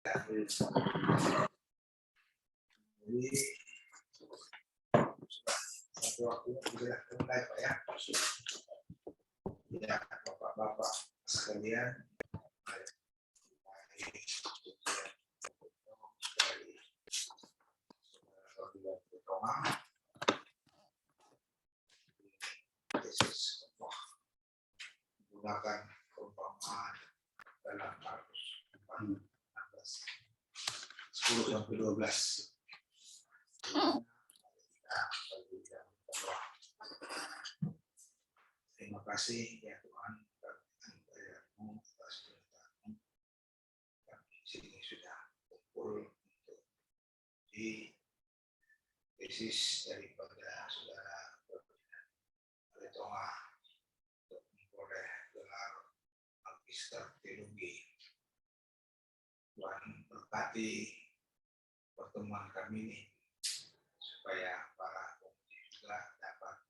Jadi satu waktunya sudah mulai Pak ya. Ya Bapak-bapak sekalian, menggunakan perumpamaan dalam Markus 10-12. Terima kasih ya Tuhan kami atas perintahmu. Kami di sini sudah kumpul untuk di tesis daripada saudara Tonga untuk memperoleh gelar Magister Teologi. Tuhan berkati pertemuan kami ini supaya para pemudi juga dapat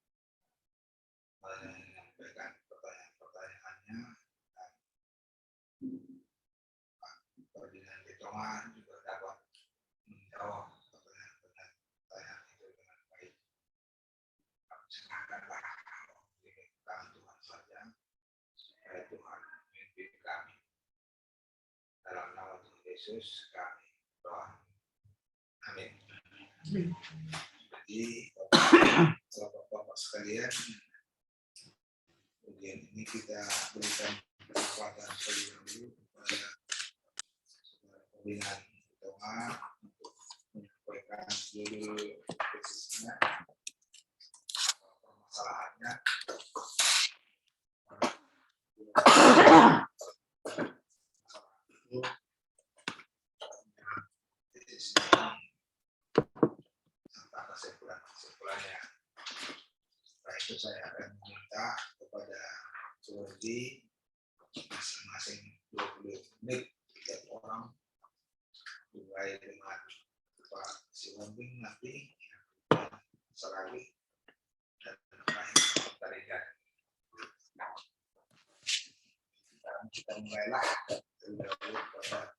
menyampaikan pertanyaan-pertanyaannya dan Pak Ferdinand Tonga juga dapat menjawab pertanyaan itu dengan baik. Kami serahkanlah kepada Tuhan saja supaya Tuhan memimpin kami. Dalam nama Tuhan Yesus kami doa. Amin. Jadi Bapak-bapak sekalian, kemudian ini kita berikan kesempatan terlebih dahulu kepada saudara Ferdinand Tonga untuk menyampaikan judul tesisnya, permasalahannya. Kesimpulannya. Setelah itu saya akan meminta kepada Surdi masing-masing 20 menit setiap orang, mulai dengan Pak Siwombing nanti, Saragi dan terakhir Tarigan. Dan kita mulailah terlebih dahulu kepada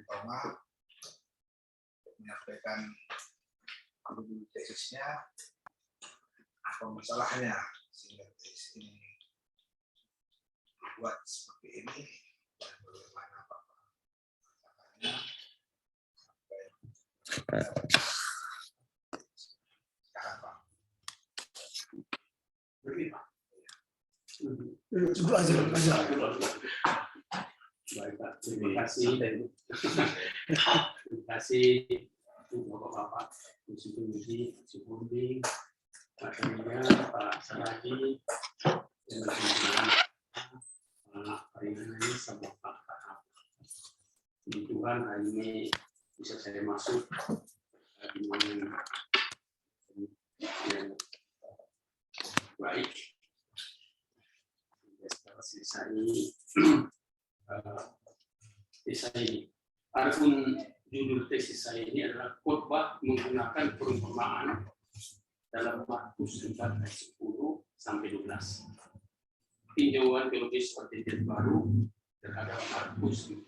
Toma untuk menyampaikan tesisnya, apa masalahnya sehingga tesis ini dibuat seperti ini dan bagaimana masalahnya sampai sekarang Pak. Beri Pak. Baik Pak, terima kasih dan terima kasih Bapak-bapak, Musi Pemudi, Musi Pemudi, Pak Tamiya, Pak Saragi, dan Pak Farinani, sama Pak Kahab. Puji Tuhan, hari ini bisa saya masuk di momen yang baik. Setelah selesai tesis ini. Adapun judul tesis saya ini adalah khotbah menggunakan perumpamaan dalam Markus 4 ayat 10 sampai 12. Tinjauan teologis perjanjian baru terhadap Markus 4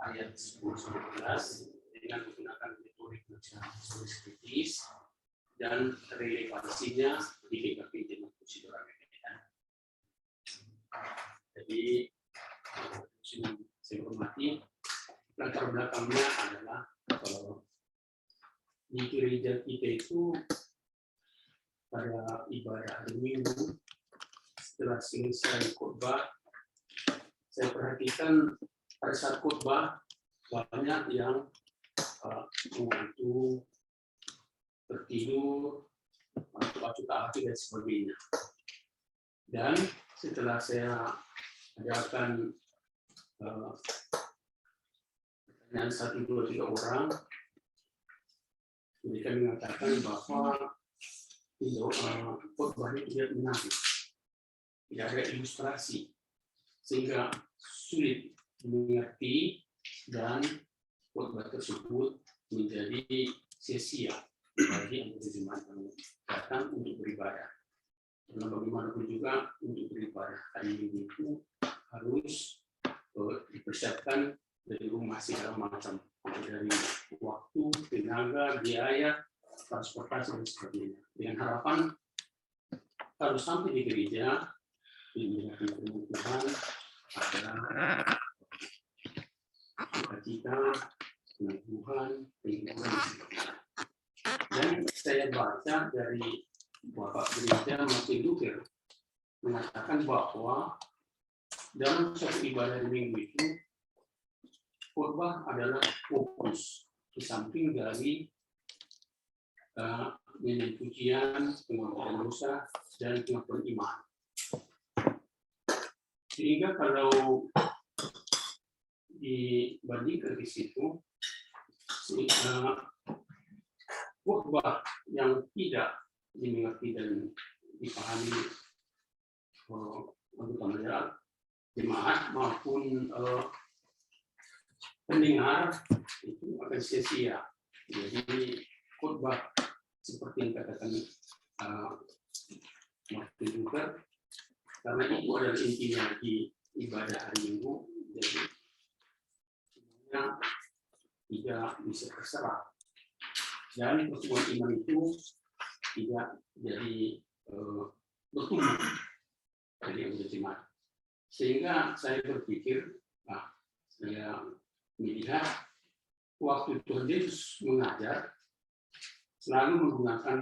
ayat 10 sampai 12 dengan menggunakan metode historis kritis dan relevansinya di PKP jemaat Konsistoran Medan. Jadi saya hormati, latar belakangnya adalah di gereja kita itu pada ibadah hari Minggu setelah selesai khotbah, saya perhatikan pada saat khotbah banyak yang mengantuk, tertidur, masuk kaki dan sebagainya. Dan setelah saya adakan pertanyaan 1, 2, 3 orang, mereka mengatakan bahwa khotbah ini tidak menarik, tidak ada ilustrasi, sehingga sulit mengerti dan khotbah tersebut menjadi sia-sia bagi anggota jemaat yang datang untuk beribadah. Karena bagaimanapun juga untuk beribadah hari ini itu harus dipersiapkan dari rumah segala macam, dari waktu, tenaga, biaya, transportasi dan sebagainya. Dengan harapan kalau sampai di gereja, diminati Tuhan adalah sukacita, penyembuhan, kehidupan. Dan saya baca dari Bapak Gereja Martin Luther mengatakan bahwa dalam suatu ibadah minggu itu khotbah adalah fokus di samping dari nyanyian pujian, pengakuan dosa, dan pengakuan iman. Sehingga kalau dibandingkan di situ, khotbah yang tidak dimengerti dan dipahami anggota jemaat maupun pendengar itu akan sia-sia. Jadi khotbah seperti yang katakan Martin Luther, karena itu adalah intinya di ibadah hari Minggu, jadi semuanya tidak bisa terserah. Dan pertemuan iman itu tidak jadi bertumbuh dari anggota jemaat. Sehingga saya berpikir, saya melihat waktu Tuhan Yesus mengajar selalu menggunakan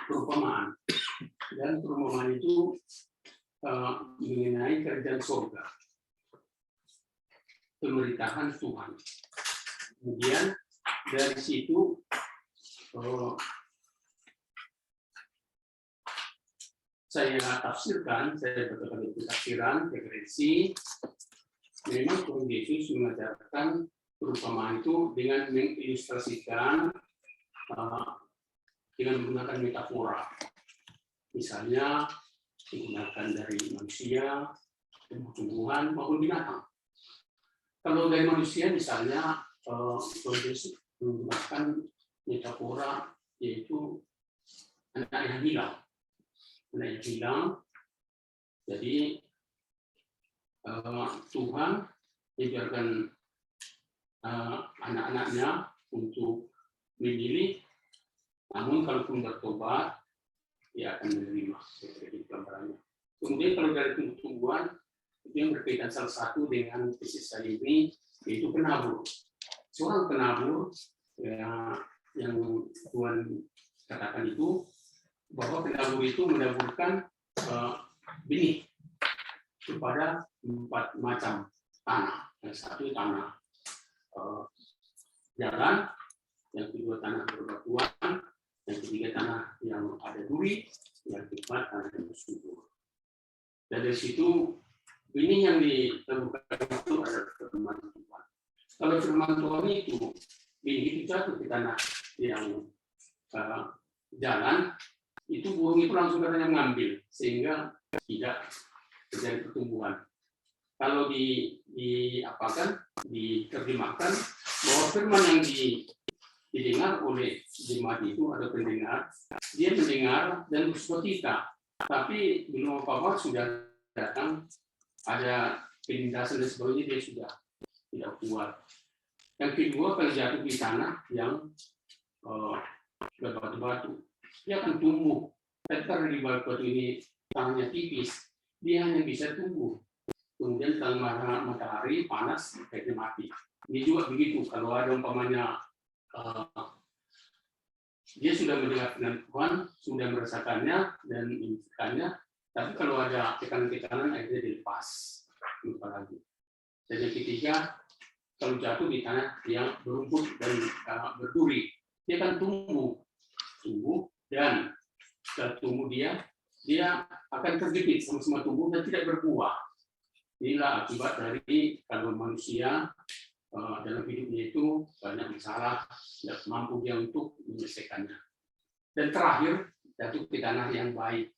perumpamaan, dan perumpamaan itu mengenai kerajaan surga, pemerintahan Tuhan. Kemudian dari situ saya tafsirkan, saya berkata tafsiran, referensi. Memang Tuhan Yesus mengajarkan perumpamaan itu dengan mengilustrasikan dengan menggunakan metafora. Misalnya digunakan dari manusia, tumbuh-tumbuhan maupun binatang. Kalau dari manusia misalnya Tuhan Yesus menggunakan metafora yaitu anak yang hilang. Anak yang hilang, jadi Tuhan membiarkan anak-anaknya untuk memilih, namun kalau pun bertobat, dia akan menerima gambarannya. Kemudian kalau dari tumbuh-tumbuhan, itu yang berkaitan salah satu dengan tesis saya ini, yaitu penabur. Seorang penabur yang Tuhan katakan itu, bahwa penabur itu menaburkan benih kepada 4 macam tanah. Yang satu tanah jalan, yang kedua tanah berbatuan, yang ketiga tanah yang ada duri, yang keempat tanah yang subur. Dan dari situ benih yang ditemukan itu adalah firman Tuhan. Kalau firman Tuhan itu benih itu jatuh ke tanah yang jalan, itu burung itu langsung katanya mengambil sehingga tidak terjadi pertumbuhan. Kalau diterjemahkan bahwa firman yang didengar oleh jemaat itu ada pendengar, dia mendengar dan bersukacita, tapi belum apa-apa sudah datang ada penindasan dan sebagainya, dia sudah tidak kuat. Yang kedua, kalau jatuh di tanah yang berbatu-batu, dia akan tumbuh. Tapi karena di batu ini tanahnya tipis, dia hanya bisa tumbuh. Kemudian kalau matahari panas, akhirnya mati. Ini juga begitu. Kalau ada umpamanya dia sudah mendengar firman Tuhan, sudah merasakannya dan menginginkannya, tapi kalau ada tekanan-tekanan, akhirnya dilepas. Lupa lagi. Dan yang ketiga, kalau jatuh di tanah yang berumput dan berduri, dia akan tumbuh dan setelah tumbuh dia akan terjepit sama-sama tumbuh dan tidak berbuah. Inilah akibat dari kalau manusia dalam hidupnya itu banyak masalah, tidak mampu dia untuk menyelesaikannya. Dan terakhir, jatuh ke tanah yang baik,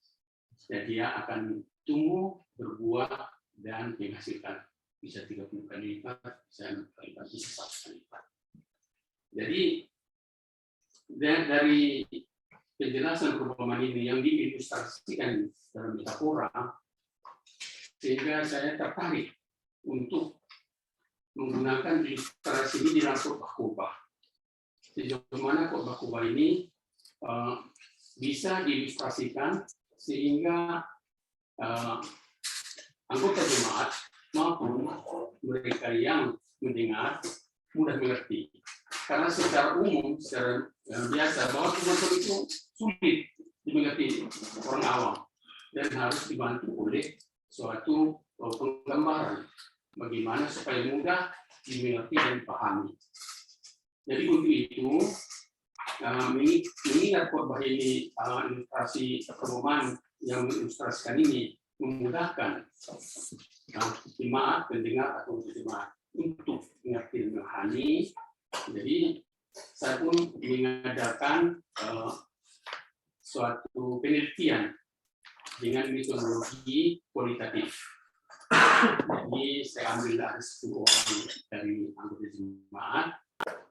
dan dia akan tumbuh, berbuah, dan menghasilkan bisa 30 kali lipat, bisa 6 kali lipat, bisa 1 kali lipat. Jadi dari penjelasan perumpamaan ini yang diilustrasikan dalam metafora, sehingga saya tertarik untuk menggunakan ilustrasi ini dalam khotbah. Sejauh mana khotbah ini bisa diilustrasikan sehingga anggota jemaat maupun mereka yang mendengar mudah mengerti. Karena secara umum, secara biasa, bahwa khotbah itu sulit dimengerti orang awam dan harus dibantu oleh suatu penggambaran bagaimana supaya mudah dimengerti dan dipahami. Jadi untuk itu, mengingat khotbah ini ilustrasi perumahan yang mengilustrasikan ini memudahkan jemaat, pendengar atau jemaat untuk mengerti dan memahami. Jadi saya pun mengadakan suatu penelitian dengan metodologi kualitatif. Jadi saya ambil dari 10 orang dari anggota jemaat,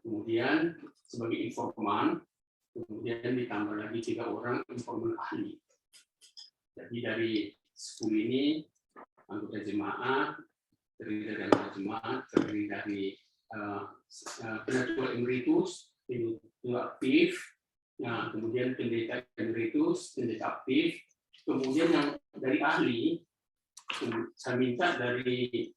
kemudian sebagai informan, kemudian ditambah lagi 3 orang informan ahli. Jadi dari 10 ini anggota jemaat, terdiri dari anggota jemaat, terdiri dari penatua emeritus, penatua aktif, nah, kemudian pendeta emeritus, pendeta aktif, kemudian yang dari ahli, saya minta dari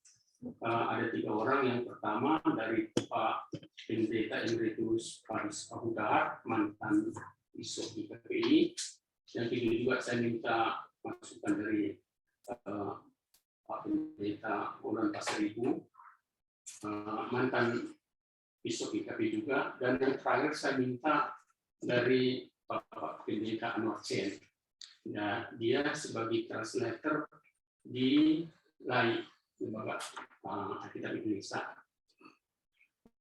ada 3 orang. Yang pertama dari Pak Pendeta Emeritus Paris Pahudar, mantan Bishop IPPI. Yang kedua juga saya minta masukan dari Pak Pendeta Bolan Pasaribu, mantan Bishop IPPI juga. Dan yang terakhir saya minta dari Pak Pendeta Anwar Chen. Nah, dia sebagai translator di LAI, Lembaga Alkitab Indonesia.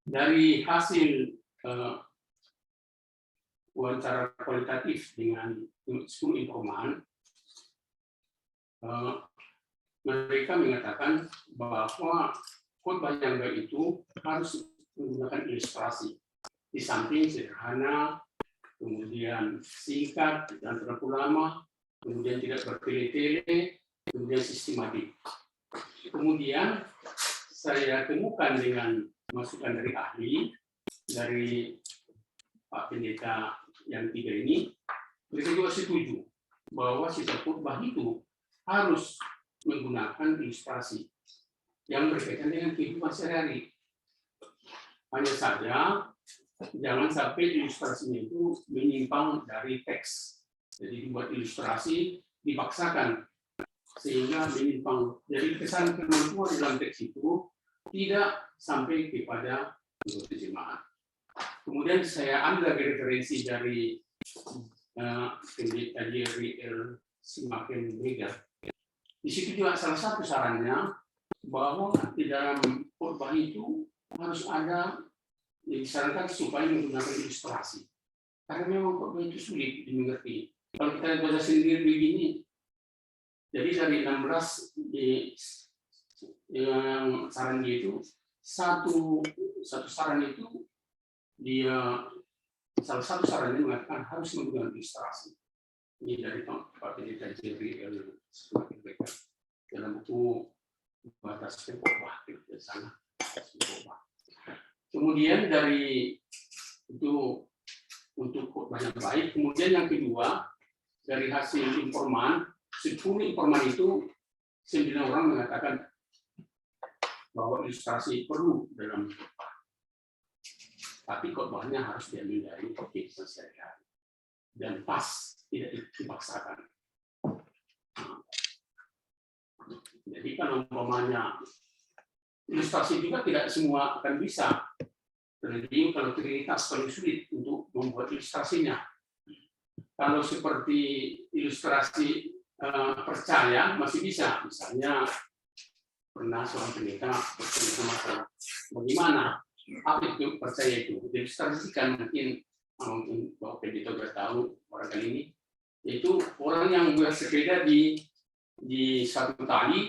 Dari hasil wawancara kualitatif dengan 10 informan, mereka mengatakan bahwa khotbah yang baik itu harus menggunakan ilustrasi. Di samping sederhana, kemudian singkat dan terlalu lama, kemudian tidak bertele-tele, kemudian sistematik. Kemudian saya temukan dengan masukan dari ahli, dari Pak Pendeta yang 3 ini, mereka juga setuju bahwa sisa khotbah itu harus menggunakan ilustrasi yang berkaitan dengan kehidupan sehari-hari. Hanya saja jangan sampai ilustrasinya itu menyimpang dari teks. Jadi dibuat ilustrasi dipaksakan sehingga menyimpang. Jadi kesan kemampuan dalam teks itu tidak sampai kepada anggota jemaat. Kemudian saya ambil lagi referensi dari Pendeta Jerry L. Simaken Mega. Di situ juga salah satu sarannya bahwa di dalam khotbah itu harus ada yang disarankan supaya menggunakan ilustrasi. Karena memang khotbah itu sulit dimengerti. Kalau kita baca sendiri begini, jadi dari 16 yang saran dia itu satu saran itu dia salah satu sarannya mengatakan harus menggunakan ilustrasi. Ini dari Pak Pendeta Jerry L. dalam buku batas khotbah di sana. Kemudian dari itu untuk khotbah yang baik. Kemudian yang kedua dari hasil informan, 10 informan itu 9 orang mengatakan bahwa ilustrasi perlu dalam khotbah. Tapi khotbahnya harus diambil dari kehidupan sehari-hari dan pas, tidak dipaksakan. Jadi kalau umpamanya ilustrasi juga tidak semua akan bisa. Jadi kalau Trinitas paling sulit untuk membuat ilustrasinya. Kalau seperti ilustrasi percaya masih bisa. Misalnya pernah seorang pendeta bertanya masalah bagaimana apa itu percaya itu diilustrasikan, mungkin bahwa pendeta sudah tahu orang kali ini, yaitu orang yang bersepeda di satu tali,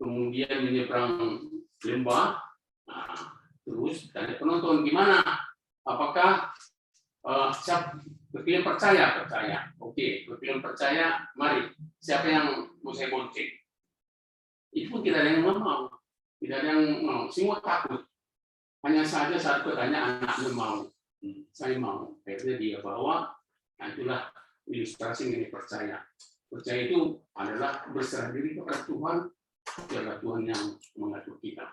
kemudian menyeberang lembah, terus tanya penonton gimana, apakah berpilihan percaya, oke, berpilihan percaya, mari, siapa yang mau saya bonceng? Itu pun tidak ada yang mau. Tidak ada yang mau, semua takut. Hanya saja saat bertanya anaknya mau, saya mau. Akhirnya dia bawa, nah itulah ilustrasi mengenai percaya. Percaya itu adalah berserah diri kepada Tuhan, adalah Tuhan yang mengatur kita.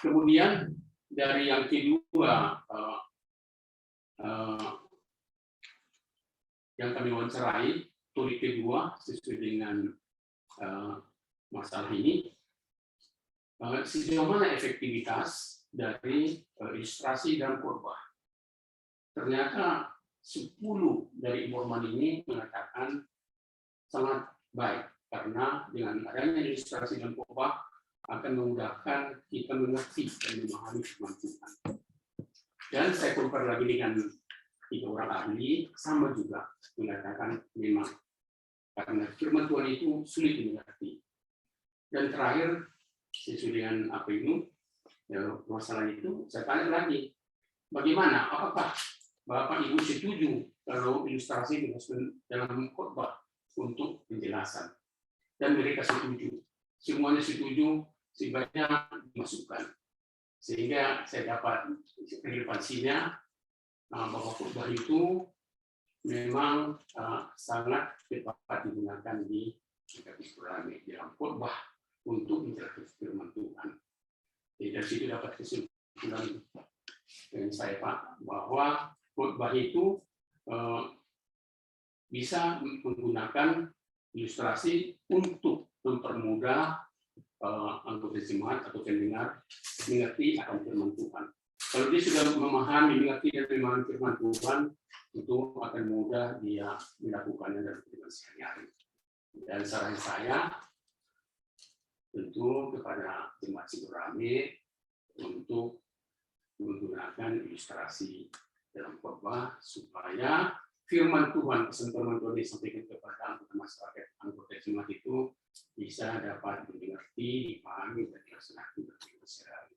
Kemudian dari yang kedua, yang kami wawancarai, topik kedua sesuai dengan masalah ini, sejauh mana efektivitas dari ilustrasi dan khotbah. Ternyata 10 dari informan ini mengatakan sangat baik karena dengan adanya ilustrasi dan khotbah akan memudahkan kita mengerti dan memahami firman Tuhan. Dan saya compare lagi dengan 3 orang ahli, sama juga mengatakan memang karena firman Tuhan itu sulit dimengerti. Dan terakhir, sesuai dengan apa itu, ya, masalah itu, saya tanya lagi, bagaimana, apakah Bapak Ibu setuju kalau ilustrasi dimasukkan dalam khotbah untuk penjelasan? Dan mereka setuju, semuanya setuju, sebaiknya dimasukkan. Sehingga saya dapat relevansinya bahwa khotbah itu memang sangat tepat digunakan di Ibrani dalam khotbah untuk menjelaskan firman Tuhan. Jadi dari situ dapat kesimpulan dengan saya Pak bahwa khotbah itu bisa menggunakan ilustrasi untuk mempermudah anggota jemaat atau pendengar mengerti akan firman Tuhan. Kalau dia sudah memahami, mengerti dan memahami firman Tuhan, itu akan mudah dia melakukannya dalam kehidupan sehari-hari. Dan saran saya tentu kepada jemaat Sigurame untuk menggunakan ilustrasi dalam khotbah supaya firman Tuhan, pesan firman Tuhan disampaikan kepada anggota masyarakat, anggota jemaat itu bisa dapat dimengerti, dipahami, dan dilaksanakan dalam kehidupan sehari-hari.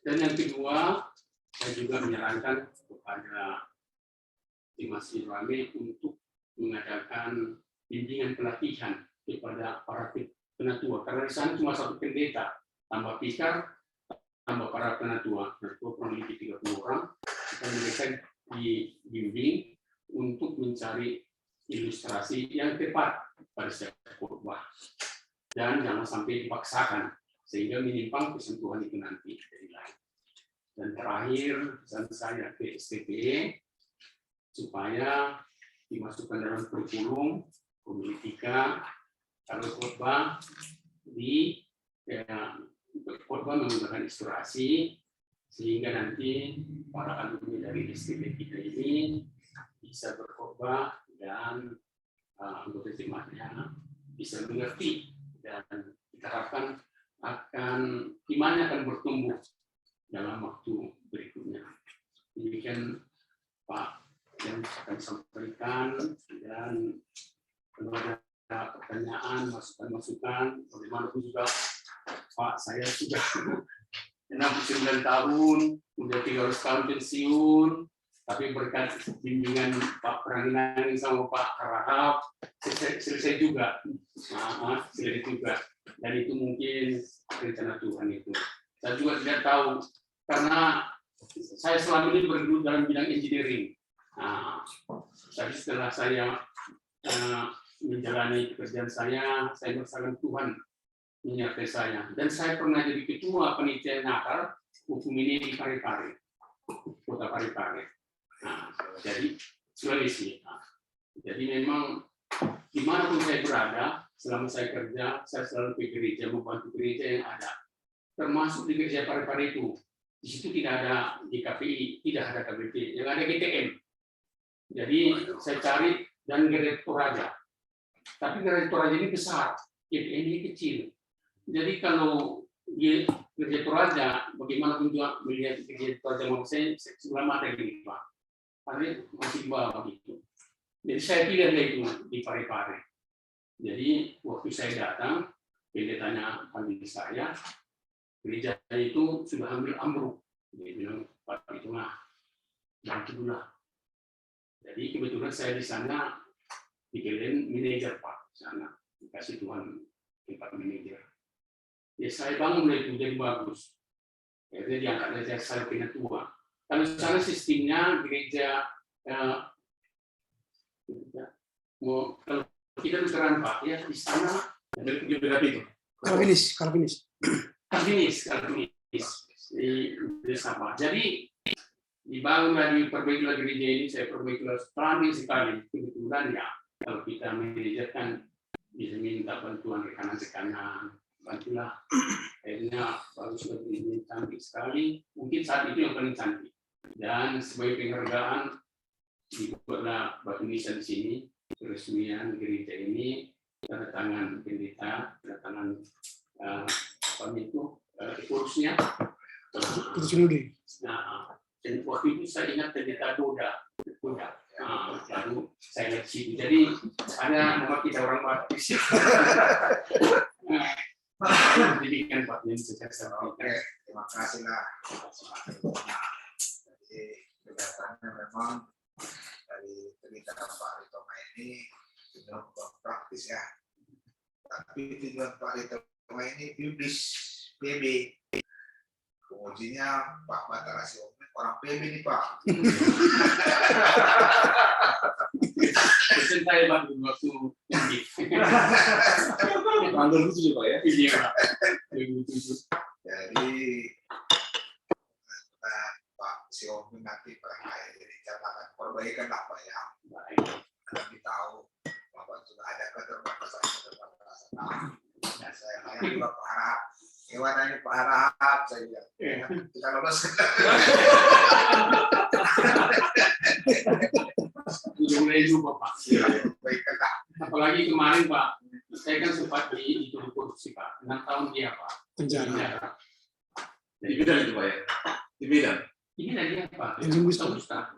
Dan yang kedua, saya juga menyarankan kepada jemaat Sigurame untuk mengadakan bimbingan pelatihan kepada para penatua, karena di sana cuma 1 pendeta, tambah pikar, tambah para penatua kurang lebih 30 orang, dan mereka dibimbing untuk mencari ilustrasi yang tepat pada setiap khotbah, dan jangan sampai dipaksakan sehingga menyimpang kesentuhan itu nanti dari lain. Dan terakhir pesan saya ke STPE supaya dimasukkan dalam kurikulum politika kalau khotbah khotbah menggunakan ilustrasi sehingga nanti para alumni dari STP kita ini bisa berkhotbah dan anggota jemaatnya bisa mengerti, dan kita harapkan akan imannya akan bertumbuh dalam waktu berikutnya. Demikian Pak yang akan disampaikan, dan kalau ada pertanyaan, masukan-masukan, bagaimanapun juga Pak, saya sudah 69 tahun, udah 300 tahun pensiun, tapi berkat bimbingan Pak Pranginang sama Pak Harahap, selesai juga. Selesai juga. Dan itu mungkin rencana Tuhan itu. Saya juga tidak tahu, karena saya selama ini bergelut dalam bidang engineering. Tapi setelah saya menjalani pekerjaan saya merasakan Tuhan menyertai saya. Dan saya pernah jadi ketua panitia nakar hukum ini di Parepare, kota Parepare. Jadi Sulawesi. Jadi memang dimanapun saya berada, selama saya kerja, saya selalu ke gereja, membantu gereja yang ada. Termasuk di gereja Parepare itu. Di situ tidak ada GKPI, tidak ada KBP, yang ada GTM. Jadi saya cari dan gereja Toraja. Tapi gereja Toraja ini besar, GTM ini kecil. Jadi kalau gereja Toraja, bagaimanapun juga melihat gereja Toraja mau saya selama ada gini Pak. Hari masih bawah gitu. Jadi saya pilih itu di Parepare. Jadi waktu saya datang, pendetanya panggil saya, gereja itu sudah ambil ambruk. Dia bilang, Pak itu bantu dulu. Jadi kebetulan saya di sana dikirim manajer Pak, di sana dikasih Tuhan tempat manajer. Ya saya bangun itu jadi bagus. Akhirnya diangkat dari saya punya tua. Kalau secara sistemnya gereja kalau kita lutheran Pak, ya di sana itu. Calvinis. di desa Pak. Jadi dibangun lagi, perbaiki lagi gereja ini, saya perbaiki lagi sekali. Kebetulan ya, kalau kita manajer kan bisa minta bantuan rekanan-rekanan, bantulah. Akhirnya bagus lagi ini cantik sekali. Mungkin saat itu yang paling cantik. Dan sebagai penghargaan dibuatlah batu nisan di sini, peresmian gereja ini, tanda tangan pendeta, tanda tangan apa itu kurusnya. Nah, dan waktu itu saya ingat pendeta Buddha. Lalu saya lihat situ. Jadi ada nama kita orang Baptis. Pendidikan Pak yang saya sampaikan. Terima kasih lah. Jadi kelihatannya memang dari cerita Pak Ritoma ini tujuan praktis ya. Tapi tujuan Pak Ritoma ini biblis PB. Pengujinya Pak Batara Siomi orang PB nih Pak. Pesan saya Pak waktu Tanggal itu Pak ya. Iya Pak. Jadi Pak Siomi nanti perkaya jadi catatan perbaikan lah Pak ya. Nanti tahu Bapak juga ada keterbatasan. Dan saya tanya juga Pak Harap. Gimana ini Pak Harap? Saya bilang, kita lolos. Sudah mulai juga Pak. Baikkan lah. Apalagi kemarin Pak, saya kan sempat di korupsi Pak, 6 tahun dia Pak. Penjara. Di bidang itu Pak ya. Di bidang. Ini dari apa? Ustaz.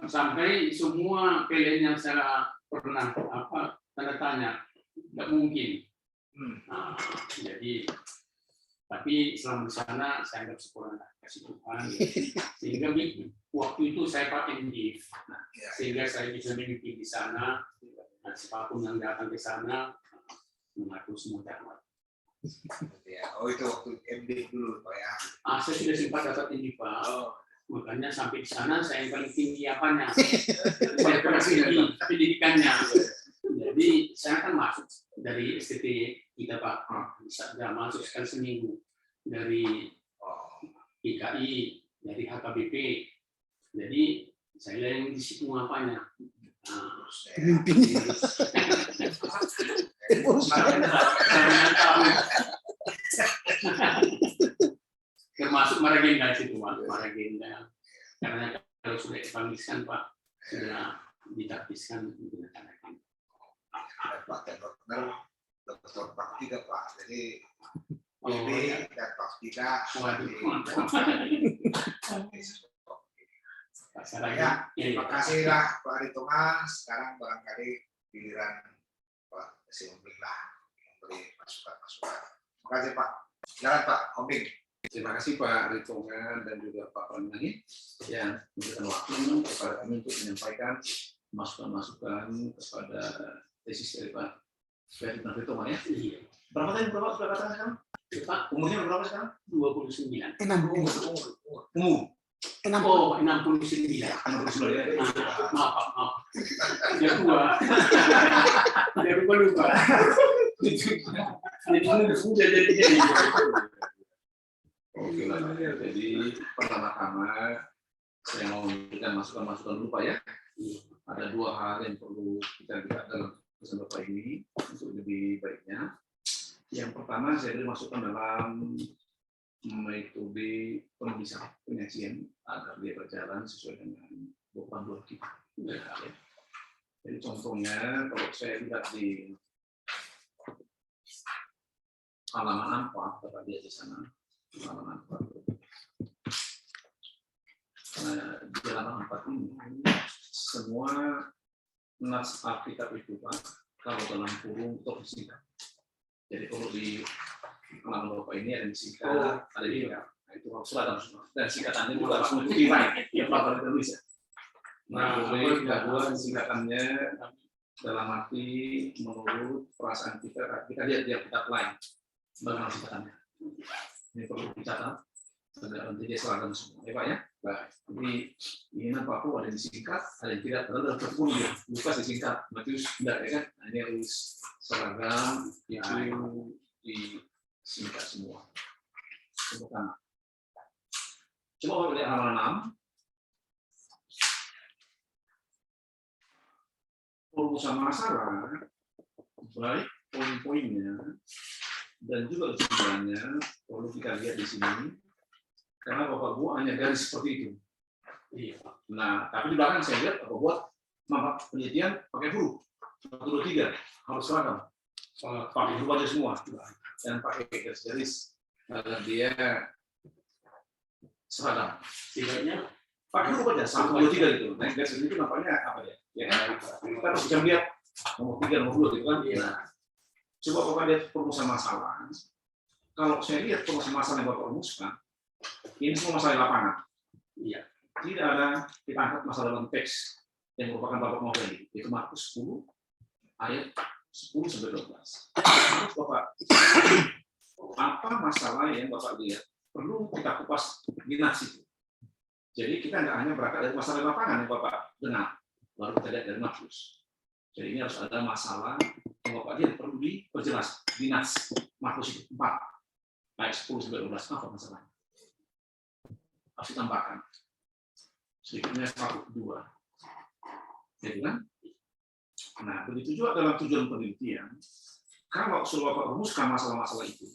Sampai semua pilihan yang saya pernah tanda tanya, nggak mungkin. Nah, jadi tapi selama di sana saya nggak sekolah kasih Tuhan, sehingga waktu itu saya pakai NIF, sehingga saya bisa memimpin di sana. Dan siapapun yang datang ke sana mengaku semua dapat. Oh itu waktu MD dulu Pak ya. Saya sudah sempat dapat ini Pak. Makanya sampai di sana saya yang paling tinggi apanya? Saya paling tinggi pendidikannya. Jadi saya kan masuk dari STT kita Pak, bisa masuk sekali seminggu dari IKI, dari HKBP. Jadi saya yang di situ apanya? Pemimpinnya. Termasuk Maragenda situ Pak, Maragenda. Karena kalau sudah dipanggilkan Pak, sudah ditaktiskan menggunakan Pak dokter praktika Pak. Jadi Oh, ini dan praktika. Ya, terima kasih lah Pak Ritoma. Sekarang barangkali giliran Pak Siomi lah memberi masukan-masukan. Terima kasih Pak. Silakan Pak Ombing. Terima kasih Pak Ritoma dan juga Pak Pranani yang memberikan waktu kepada kami untuk menyampaikan masukan-masukan kepada tesis dari Pak Ritoma ya. Berapa tahun sudah katakan sekarang? Pak, Umurnya berapa sekarang? 29. Umur. 69. Maaf. Dia tua. Dia lupa. Sudah jadi. Oke lah, jadi pertama-tama saya mau memberikan masukan-masukan dulu Pak ya. Ada dua hal yang perlu kita lihat dalam pesan Bapak ini untuk lebih baiknya. Yang pertama saya beri masukan dalam metode penulisan penyajian agar dia berjalan sesuai dengan panduan kita. Jadi contohnya kalau saya lihat di halaman 4, Bapak lihat di sana halaman 4. Di halaman 4 ini semua nas Alkitab itu Pak, kalau dalam kurung tersingkat. Jadi kalau di halaman Bapak ini ada disingkat, ada di nah, itu harus ada dan singkatannya juga harus mengikuti yang Bapak tulis ya. Nah, kedua singkatannya dalam arti menurut perasaan kita lihat di Alkitab lain. bagaimana singkatannya. Ini perlu dicatat agar nanti dia seragam semua, ya Pak ya. Baik. Jadi ini Pak ada yang disingkat, ada yang tidak. Padahal dalam pun dia Lukas disingkat, Matius tidak ya kan. Nah, ini harus seragam itu disingkat semua. Pertama. Coba Bapak lihat halaman 6. Perumusan masalah, baik poin-poinnya dan juga jumlahnya perlu kita lihat di sini. Karena Bapak buat hanya garis seperti itu. Iya. Nah, tapi di belakang saya lihat Bapak buat penelitian pakai huruf 1, 2, 3 harus seragam. Pakai huruf aja semua dan pakai garis-garis agar dia seragam. Setidaknya Pakai huruf aja 1, 2, 3 gitu. Nah, garis itu nampaknya apa ya? Ya, kita harus bisa lihat nomor 3, nomor 2 gitu kan. Nah, coba Bapak lihat perumusan masalah. Kalau saya lihat perumusan masalah yang Bapak rumuskan, ini semua masalah lapangan. iya. Tidak ada kita angkat masalah dalam teks yang merupakan Bapak mau ini. Itu Markus 10 ayat 10 sampai 12. Harus Bapak apa masalah yang Bapak lihat perlu kita kupas dinas itu. Jadi kita nggak hanya berangkat dari masalah lapangan yang Bapak dengar, baru kita lihat dari Markus. Jadi ini harus ada masalah yang Bapak lihat perlu diperjelas dinas. Markus itu 4 ayat 10 sampai 12 apa masalahnya? Harus ditambahkan sedikitnya 1, 2, jadi kan? Nah, begitu juga dalam tujuan penelitian. Kalau sudah Bapak rumuskan masalah-masalah itu,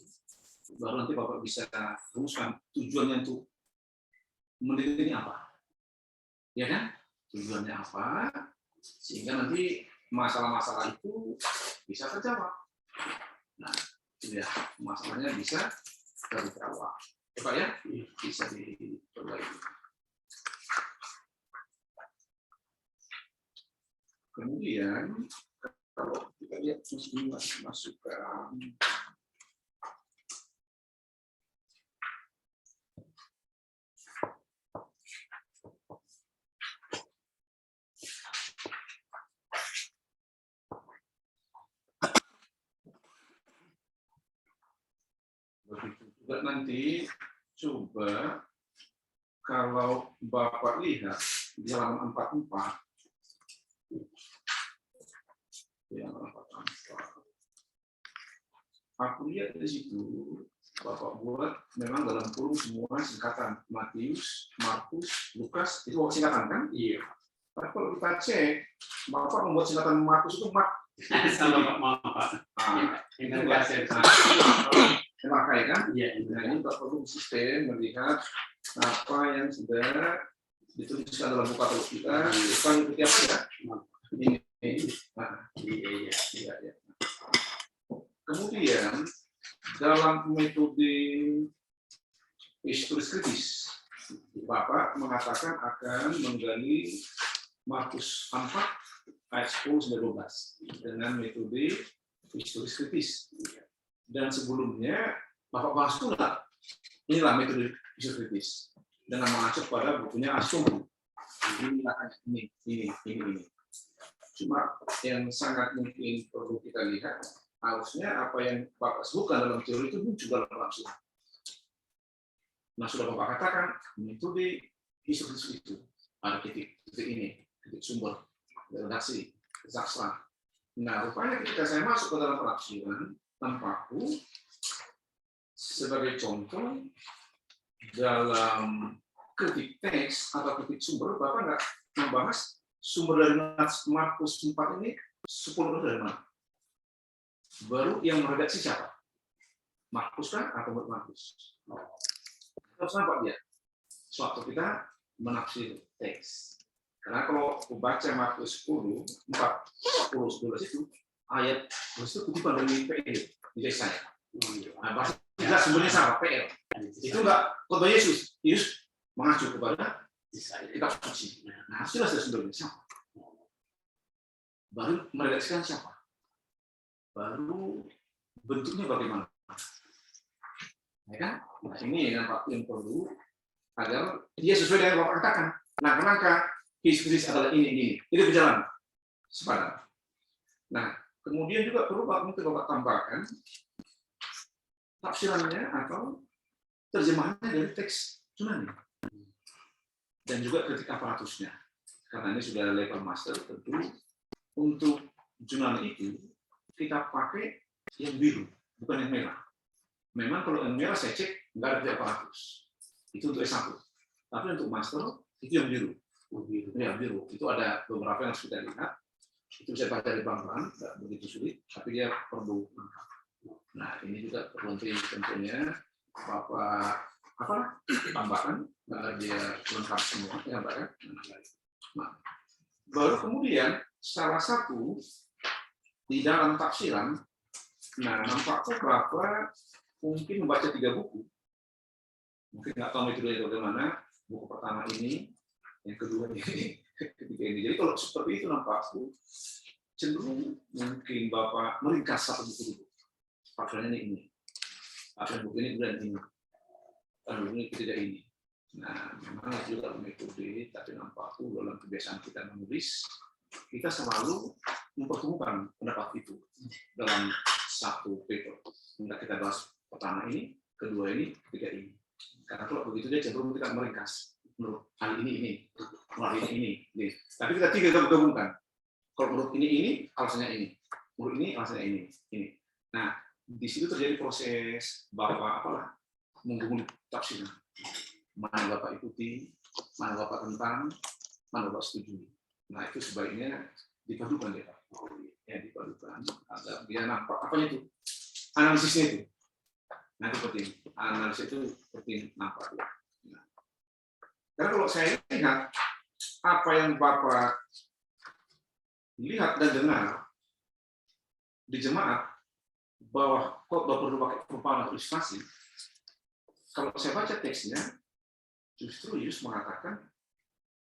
baru nanti Bapak bisa rumuskan tujuannya untuk meneliti ini apa, ya kan? Tujuannya apa? Sehingga nanti masalah-masalah itu bisa terjawab. Nah, ya masalahnya bisa terjawab. Pak ya, bisa diperbaiki. Kemudian kalau kita lihat masukan begitu juga nanti coba kalau Bapak lihat di halaman 44 aku lihat di situ Bapak buat memang dalam kurung semua singkatan Matius, Markus, Lukas itu singkatan kan? Iya. Tapi kalau kita cek Bapak membuat singkatan Markus itu Mak. Sama Pak Maaf. Ini enggak saya. Memakai kan? Iya. Nah, ini Bapak perlu sistem melihat apa yang sudah dituliskan dalam buka tulis kita. Bukan ikuti apa ya? Ini. Nah, iya. Kemudian dalam metode historis kritis, Bapak mengatakan akan menggali Markus 4 ayat 10 sampai 12 dengan metode historis kritis. Dan sebelumnya Bapak bahas pula inilah metode historis kritis dengan mengacu pada bukunya Asum. Ini. Cuma yang sangat mungkin perlu kita lihat, harusnya apa yang Bapak sebutkan dalam teori itu muncul dalam langsung. Nah, sudah Bapak katakan, metode historis itu ada titik ini, titik sumber, redaksi, sakstra. Nah, rupanya ketika saya masuk ke dalam penafsiran, tampakku sebagai contoh dalam ketik teks atau ketik sumber, Bapak nggak membahas sumber dari Markus 4 ini 10 dari mana? Baru yang meredaksi siapa? Markus kan atau Markus? Harus nampak dia. Suatu kita menafsir teks. Karena kalau baca Markus 10, 4, 10, 11 itu ayat itu kutipan dari PL di Yesaya. Nah, bahasa tidak sebenarnya sama PL. Itu enggak kota Yesus. Yesus mengacu kepada kitab suci. Nah, jelas sebenarnya siapa? Baru meredaksikan siapa? Baru bentuknya bagaimana? Ya kan? Nah, ini yang perlu agar dia sesuai dengan Bapak katakan. Langkah-langkah historis adalah ini. Itu berjalan sepadan. Nah, kemudian juga perlu Bapak tambahkan tafsirannya atau terjemahannya dari teks Yunani. Dan juga kritik aparatusnya. Karena ini sudah level master, tentu untuk Yunani itu kita pakai yang biru, bukan yang merah. Memang kalau yang merah saya cek, nggak ada kritik aparatus. Itu untuk S1. Tapi untuk master, itu yang biru. Ya, biru. Itu ada beberapa yang harus kita lihat. Itu saya baca di pelan-pelan, nggak begitu sulit, tapi dia perlu lengkap. Nah, ini juga perlu tentunya Bapak tambahkan agar dia lengkap semua, ya Pak ya. Nah, baru kemudian salah satu di dalam tafsiran, nah nampaknya Bapak mungkin membaca 3 buku, mungkin nggak tahu metodenya bagaimana. Buku pertama ini, yang kedua ini, ketiga ini. Jadi kalau seperti itu nampaknya cenderung mungkin Bapak meringkas satu buku dulu. Tafsirannya ini, tafsiran buku ini dan ini. Ini tidak ini. Nah, memang juga metode, tapi nampaknya dalam kebiasaan kita menulis, kita selalu mempertemukan pendapat itu dalam satu paper. Tidak kita bahas pertama ini, kedua ini, ketiga ini. Karena kalau begitu dia cenderung kita meringkas. Menurut hal ini, menurut ini. Tapi kita tidak gabungkan. Kalau menurut ini, alasannya ini. Menurut ini, alasannya ini. Nah, di situ terjadi proses Bapak menggumuli tafsiran. Mana Bapak ikuti, mana Bapak tentang, mana Bapak setuju. Nah, itu sebaiknya dipadukan ya Pak. Ya, dipadukan agar dia nampak apanya itu. Analisisnya itu. Nah, itu penting. Analisis itu penting nampak ya. Nah. Karena kalau saya lihat apa yang Bapak lihat dan dengar di jemaat bahwa khotbah perlu pakai perumpamaan atau ilustrasi. Kalau saya baca teksnya, justru Yesus mengatakan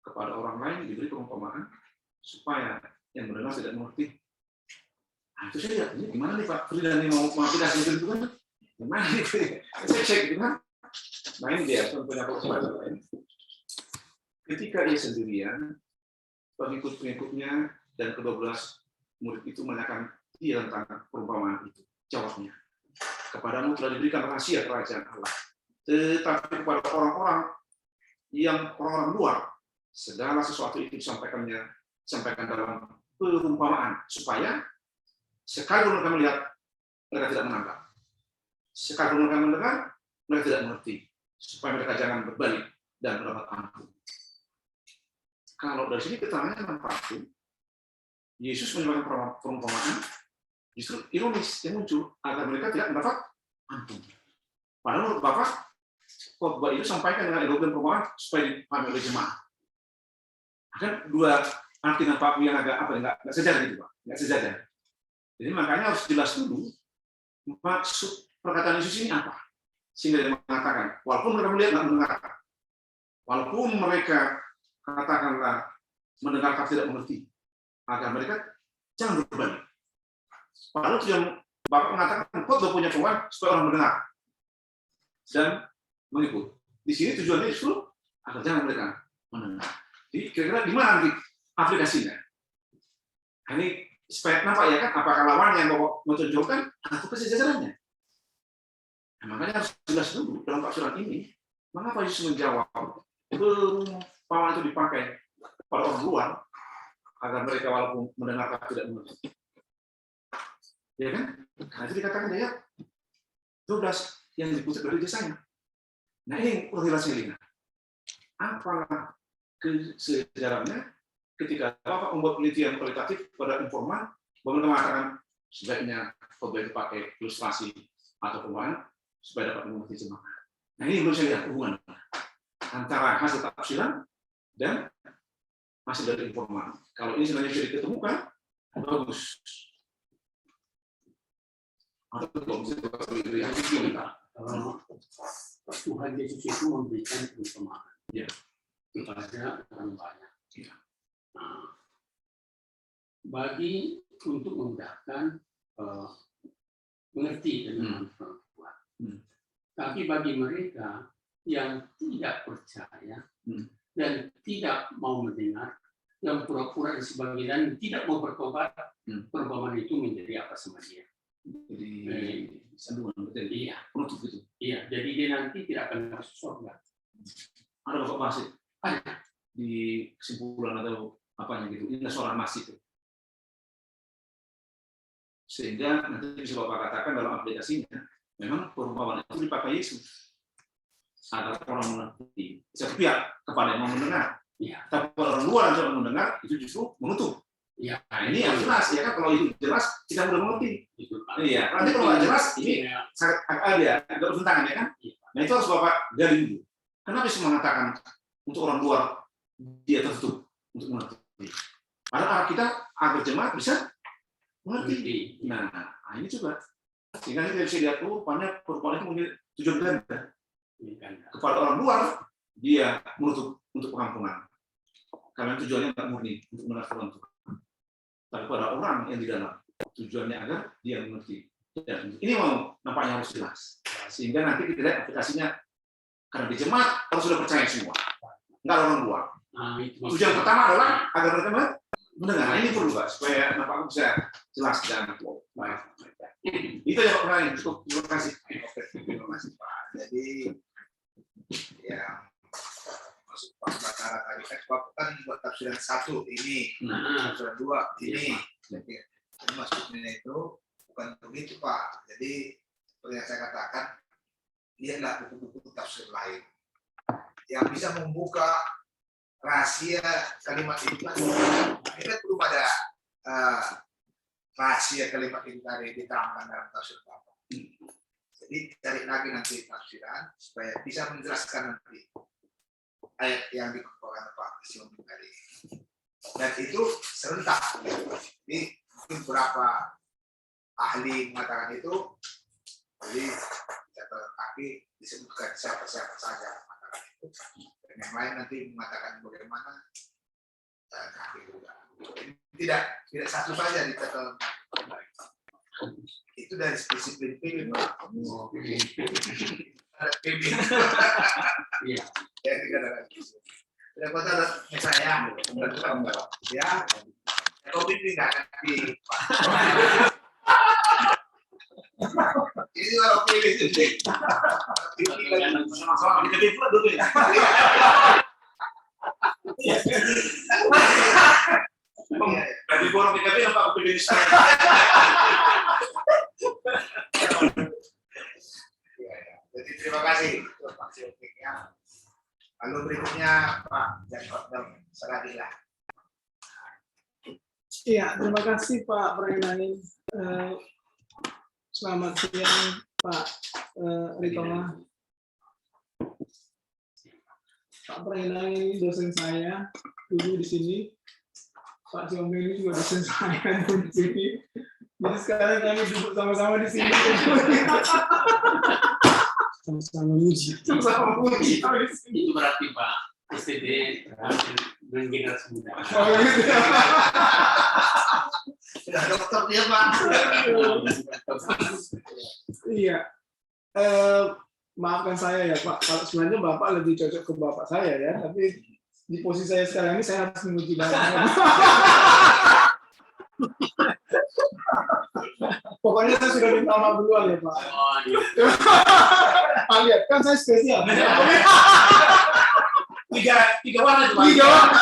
kepada orang lain diberi perumpamaan supaya yang mendengar tidak mengerti. Nah, itu saya lihat, ini gimana nih Pak Frida nih mau aplikasi itu kan? Gimana nih? Saya cek gitu kan. Nah ini dia, contohnya kalau lain. Ketika ia sendirian, pengikut-pengikutnya dan ke-12 murid itu menanyakan dia tentang perumpamaan itu. Jawabnya, kepadamu telah diberikan rahasia kerajaan Allah. Tetapi kepada orang-orang yang orang-orang luar, segala sesuatu itu disampaikan dalam perumpamaan, supaya sekali mereka melihat, mereka tidak menangkap. Sekali mereka mendengar, mereka tidak mengerti, supaya mereka jangan berbalik dan mendapat ampun. Kalau dari sini keterangannya nampak Yesus menyampaikan perumpamaan, justru ironis yang muncul agar mereka tidak mendapat ampun. Padahal menurut Bapak, khotbah itu sampaikan dengan elogian perumpamaan supaya dipahami oleh jemaah. Ada dua arti nampak yang agak nggak sejajar gitu Pak, nggak sejajar. Jadi makanya harus jelas dulu maksud perkataan Yesus ini apa, sehingga dia mengatakan, walaupun mereka melihat nggak mendengarkan, walaupun mereka katakanlah mendengarkan tidak mengerti, agar mereka jangan berbalik. Padahal yang Bapak mengatakan khotbah punya perumpamaan supaya orang mendengar dan mengikut. Di sini tujuannya justru agar jangan mereka mendengar. Jadi kira-kira di mana nanti aplikasinya? Nah, ini supaya nampak ya kan, apakah lawan yang Bapak menunjukkan atau kesejajarannya? Nah, makanya harus jelas dulu dalam tafsiran ini, mengapa Yesus menjawab perumpamaan itu dipakai pada orang luar agar mereka walaupun mendengarkan tidak mengerti. Ya kan? Karena itu dikatakan ayat 12 yang dikutip dari jasanya. Nah ini korelasinya. Apalah kesejarannya ketika Bapak membuat penelitian kualitatif pada informan, Bapak mengatakan sebaiknya khotbah itu pakai ilustrasi atau perumpamaan supaya dapat mengerti jemaah. Nah ini belum saya lihat hubungan antara hasil tafsiran dan hasil dari informan. Kalau ini sebenarnya bisa diketemukan, bagus. Atau kalau bisa Tuhan Yesus itu memberikan perumpamaan kepada orang banyak. Nah, bagi untuk memudahkan mengerti dengan perempuan. Tapi bagi mereka yang tidak percaya dan tidak mau mendengar, yang pura-pura dan sebagainya, tidak mau bertobat, perumpamaan itu menjadi apa sama dia? Jadi sandungan betul. Iya, Penutup itu. iya. Jadi dia nanti tidak akan masuk surga. Ada Bapak bahas itu? Ada. Di kesimpulan atau apanya gitu. Ini seorang mas itu. Sehingga nanti bisa Bapak katakan dalam aplikasinya, memang perumpamaan itu dipakai Yesus agar orang mengerti. Satu pihak kepada yang mau mendengar. Iya. Tapi kalau orang luar yang mendengar itu justru menutup. Iya. Nah ini yang jelas ya kan, kalau itu jelas kita mudah mengerti. Itu Pak. Iya. Nanti kalau nggak jelas ini Iya. sangat agak bertentangan ya kan. Iya. Nah itu harus Bapak gali dulu. Kenapa sih mengatakan untuk orang luar dia tertutup untuk mengerti? Padahal kita agar jemaat bisa mengerti. Nah ini coba. Sehingga kita bisa lihat rupanya perumpamaan itu mempunyai tujuan ganda. Kepada orang luar dia menutup untuk pengampunan. Karena tujuannya tidak murni untuk menafsirkan Tuhan. Tapi pada orang yang di dalam tujuannya agar dia mengerti. Dan ini mau nampaknya harus jelas. Sehingga nanti kita lihat aplikasinya, karena di jemaat orang sudah percaya semua, nggak ada orang luar. Tujuan pertama adalah agar mereka mendengar. Nah, ini perlu Pak, supaya nampaknya bisa jelas dan baik. Itu ya Pak Pernah, cukup. Terima kasih. Terima kasih Pak. Jadi yang masuk Pak Batara tadi kan buat tafsiran 1 ini, tafsiran 2 ini. Jadi maksudnya itu bukan begitu Pak. Jadi seperti yang saya katakan, lihatlah buku-buku tafsir lain yang bisa membuka rahasia kalimat itu. Kita belum ada rahasia kalimat itu tadi diterangkan dalam tafsir Bapak. Jadi cari lagi nanti tafsiran supaya bisa menjelaskan nanti ayat yang dikemukakan Pak Sion tadi. Dan itu serentak. Jadi mungkin beberapa ahli mengatakan itu. Jadi catatan kaki disebutkan siapa-siapa saja mengatakan itu. Dan yang lain nanti mengatakan bagaimana kaki juga. Tidak satu saja di catatan kaki. Itu dari disiplin PB Pak. Ada PB. Iya. Ya tidak ada lagi. Tidak kota saya. Ya. Kopi tidak di Pak. Ini kalau PB itu. Sama-sama kita PB dulu ya. Dari forum PKB nampak PB di sana. Jadi terima kasih untuk Pak Silviknya. Lalu berikutnya Pak Jakob Saradilah. Iya, terima kasih Pak Prenani. Selamat siang Pak Ritonga. Pak Prenani dosen saya dulu di sini. Pak Siomi ini juga dosen saya dulu di sini. Jadi sekarang kami duduk sama-sama di sini. Sama-sama muji. Sama-sama muji. Itu berarti Pak STD generasi muda. Sudah dokter dia Pak. Iya. Maafkan saya ya Pak. Kalau sebenarnya Bapak lebih cocok ke Bapak saya ya. Tapi di posisi saya sekarang ini saya harus menguji Bapak. Pokoknya saya sudah minta maaf duluan ya Pak. Oh, gitu. Lihat kan saya spesial. Tiga warna itu Pak. Tiga warna.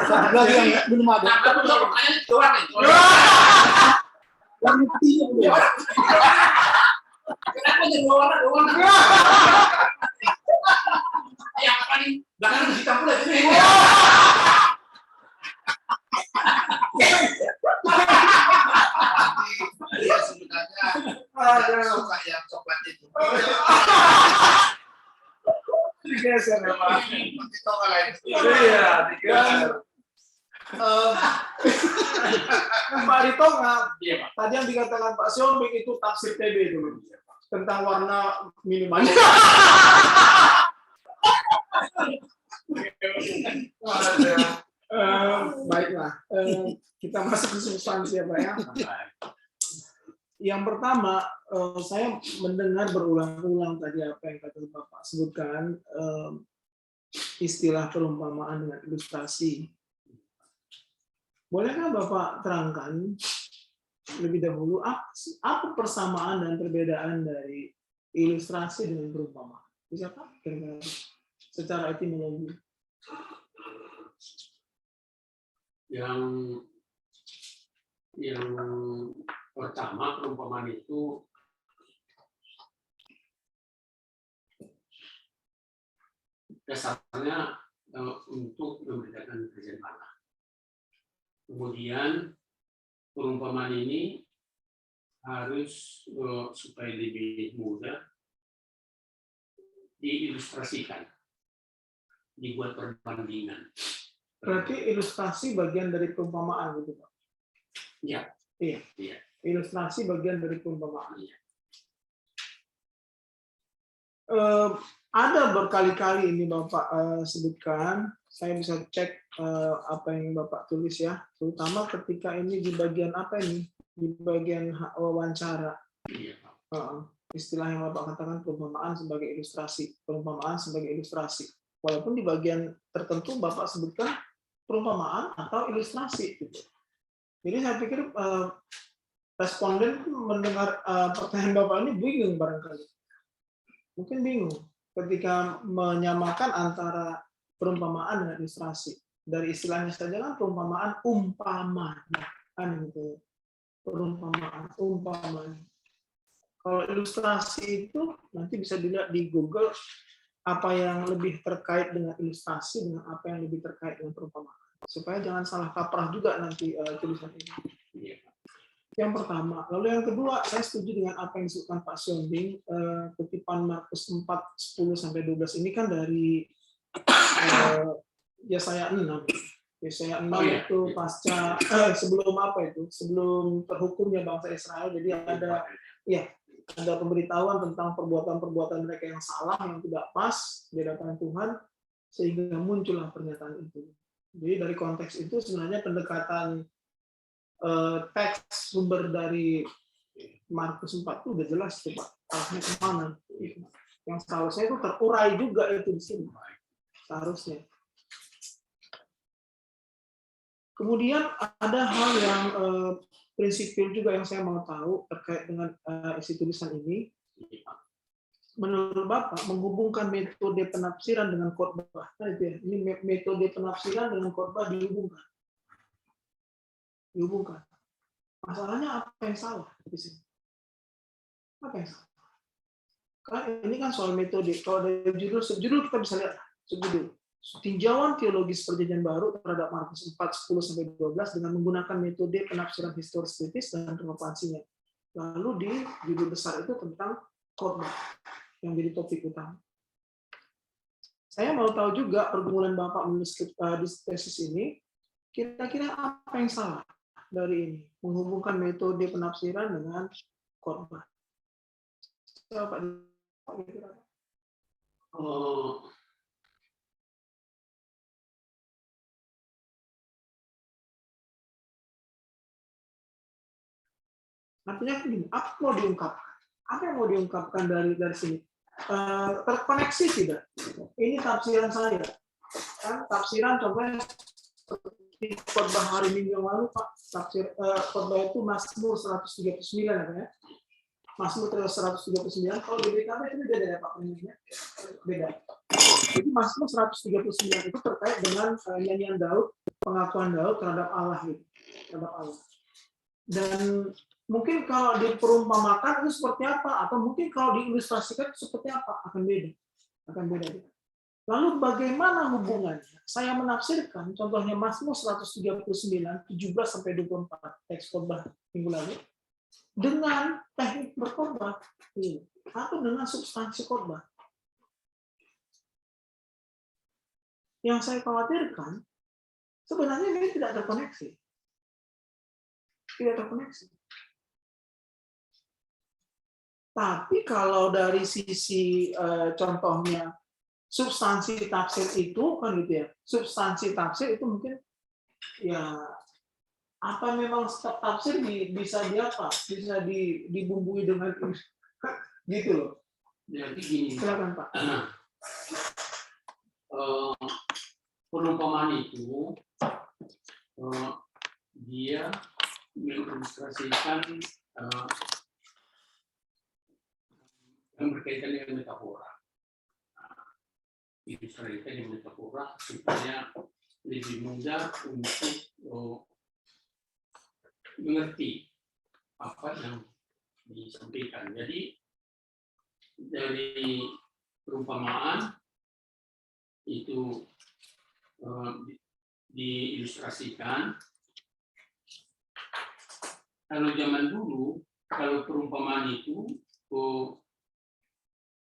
Satu lagi yang belum ada. Nah, tapi kalau pertanyaan tiga warna itu. Yang ketiga belum. Kenapa jadi dua warna? Yang apa nih? Belakangnya hitam pula ini. Dia sebenarnya suka yang coklat itu. Digeser ya Pak. Nanti toko lain. Iya, digeser. Pak Ritonga, Iya Pak. tadi yang dikatakan Pak Siombing itu tafsir TB dulu tentang warna minumannya. Baiklah, kita masuk ke substansi ya Pak ya. Yang pertama, saya mendengar berulang-ulang tadi apa yang kata Bapak sebutkan, istilah perumpamaan dengan ilustrasi. Bolehkah Bapak terangkan lebih dahulu apa persamaan dan perbedaan dari ilustrasi dengan perumpamaan? Bisa Pak? Kira-kira secara etimologi. Yang pertama, perumpamaan itu dasarnya untuk membedakan kerjaan Allah. Kemudian perumpamaan ini harus supaya lebih mudah diilustrasikan, dibuat perbandingan. Berarti ilustrasi bagian dari perumpamaan gitu Pak? Ya. Iya. Iya. Ilustrasi bagian dari perumpamaan. Iya. Ada berkali-kali ini Bapak sebutkan, saya bisa cek apa yang Bapak tulis ya, terutama ketika ini di bagian apa ini, di bagian wawancara. Iya. Istilah yang Bapak katakan perumpamaan sebagai ilustrasi, perumpamaan sebagai ilustrasi. Walaupun di bagian tertentu Bapak sebutkan perumpamaan atau ilustrasi. Gitu. Jadi saya pikir responden mendengar pertanyaan Bapak ini bingung barangkali. Mungkin bingung ketika menyamakan antara perumpamaan dengan ilustrasi. Dari istilahnya saja kan perumpamaan umpama, kan gitu. Perumpamaan umpama. Kalau ilustrasi itu nanti bisa dilihat di Google apa yang lebih terkait dengan ilustrasi dengan apa yang lebih terkait dengan perumpamaan. Supaya jangan salah kaprah juga nanti tulisan ini. Yang pertama. Lalu yang kedua, saya setuju dengan apa yang disebutkan Pak Siombing, kutipan Markus 4, 10-12 ini kan dari Yesaya 6. Yesaya 6 itu pasca, sebelum apa itu? Sebelum terhukumnya bangsa Israel, jadi ada pemberitahuan tentang perbuatan-perbuatan mereka yang salah, yang tidak pas di hadapan Tuhan, sehingga muncullah pernyataan itu. Jadi dari konteks itu sebenarnya pendekatan teks sumber dari Markus 4 itu udah jelas tuh Pak, arahnya kemana. Yang seharusnya itu terurai juga itu di sini. Seharusnya. Kemudian ada hal yang prinsipil juga yang saya mau tahu terkait dengan isi tulisan ini. Menurut Bapak, menghubungkan metode penafsiran dengan khotbah. Nah, itu ya. Ini metode penafsiran dengan khotbah dihubungkan. Masalahnya apa yang salah di sini? Apa yang salah? Ini kan soal metode. Kalau dari subjudul kita bisa lihat subjudul. Tinjauan teologis Perjanjian Baru terhadap Markus 4, 10-12 dengan menggunakan metode penafsiran historis kritis dan relevansinya. Lalu di judul besar itu tentang khotbah yang jadi topik utama. Saya mau tahu juga pergumulan Bapak menulis tesis ini, kira-kira apa yang salah dari ini? Menghubungkan metode penafsiran dengan khotbah. Artinya begini, apa mau diungkapkan? Apa yang mau diungkapkan dari sini? Terkoneksi tidak? Ini tafsiran saya. Kan tafsiran contohnya seperti khotbah hari Minggu yang lalu Pak, tafsir khotbah itu Mazmur 139 ya. Mazmur 139 kalau di BKB itu beda ya Pak penulisnya. Beda. Jadi Mazmur 139 itu terkait dengan nyanyian Daud, pengakuan Daud terhadap Allah gitu, terhadap Allah. Dan mungkin kalau diperumpamakan itu seperti apa, atau mungkin kalau diilustrasikan itu seperti apa, akan beda. Lalu bagaimana hubungannya? Saya menafsirkan, contohnya Mazmur 139, 17-24 teks khotbah minggu lalu, dengan teknik berkhotbah, atau dengan substansi khotbah. Yang saya khawatirkan, sebenarnya ini tidak terkoneksi. Tapi kalau dari sisi contohnya substansi tafsir itu kan gitu ya. Substansi tafsir itu mungkin ya apa memang tafsir bisa bisa dibumbui dengan gitu loh. Jadi gini. Silakan Pak. Perumpamaan itu dia mengilustrasikan yang berkaitan dengan metafora. Ilustrasikan dengan metafora supaya lebih mudah untuk mengerti apa yang disampaikan. Jadi dari perumpamaan itu diilustrasikan. Kalau zaman dulu, kalau perumpamaan itu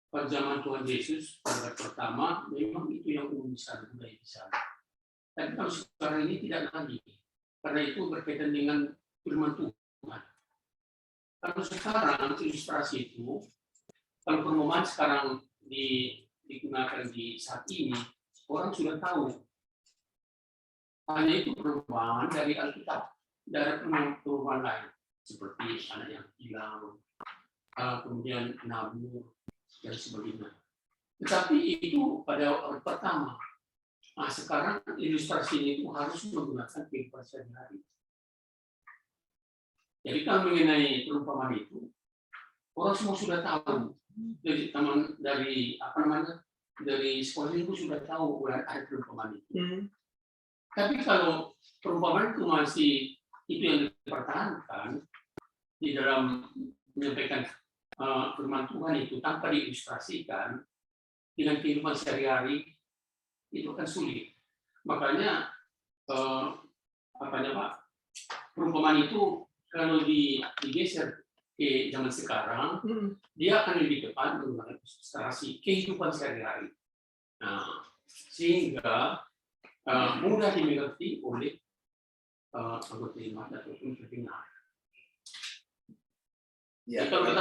pada zaman Tuhan Yesus pada pertama memang itu yang umum di sana, budaya di sana. Tapi kalau sekarang ini tidak lagi, karena itu berkaitan dengan firman Tuhan. Kalau sekarang ilustrasi itu, kalau perumpamaan sekarang digunakan di saat ini, orang sudah tahu. Hanya itu perumpamaan dari Alkitab, dari perumpamaan lain, seperti anak yang hilang, kemudian nabur, dan sebagainya. Tetapi itu pada awal pertama. Nah, sekarang ilustrasi itu harus menggunakan kehidupan sehari-hari. Jadi kalau mengenai perumpamaan itu, orang semua sudah tahu. Dari teman dari dari sekolah itu sudah tahu ada perumpamaan itu. Tapi kalau perumpamaan itu masih itu yang dipertahankan di dalam menyampaikan firman Tuhan itu tanpa diilustrasikan dengan kehidupan sehari-hari, itu kan sulit. Makanya perumpamaan itu kalau digeser ke zaman sekarang, dia akan lebih tepat menggunakan ilustrasi kehidupan sehari-hari. Nah, sehingga mudah dimengerti oleh anggota jemaat ataupun pendengar. Ya, kalau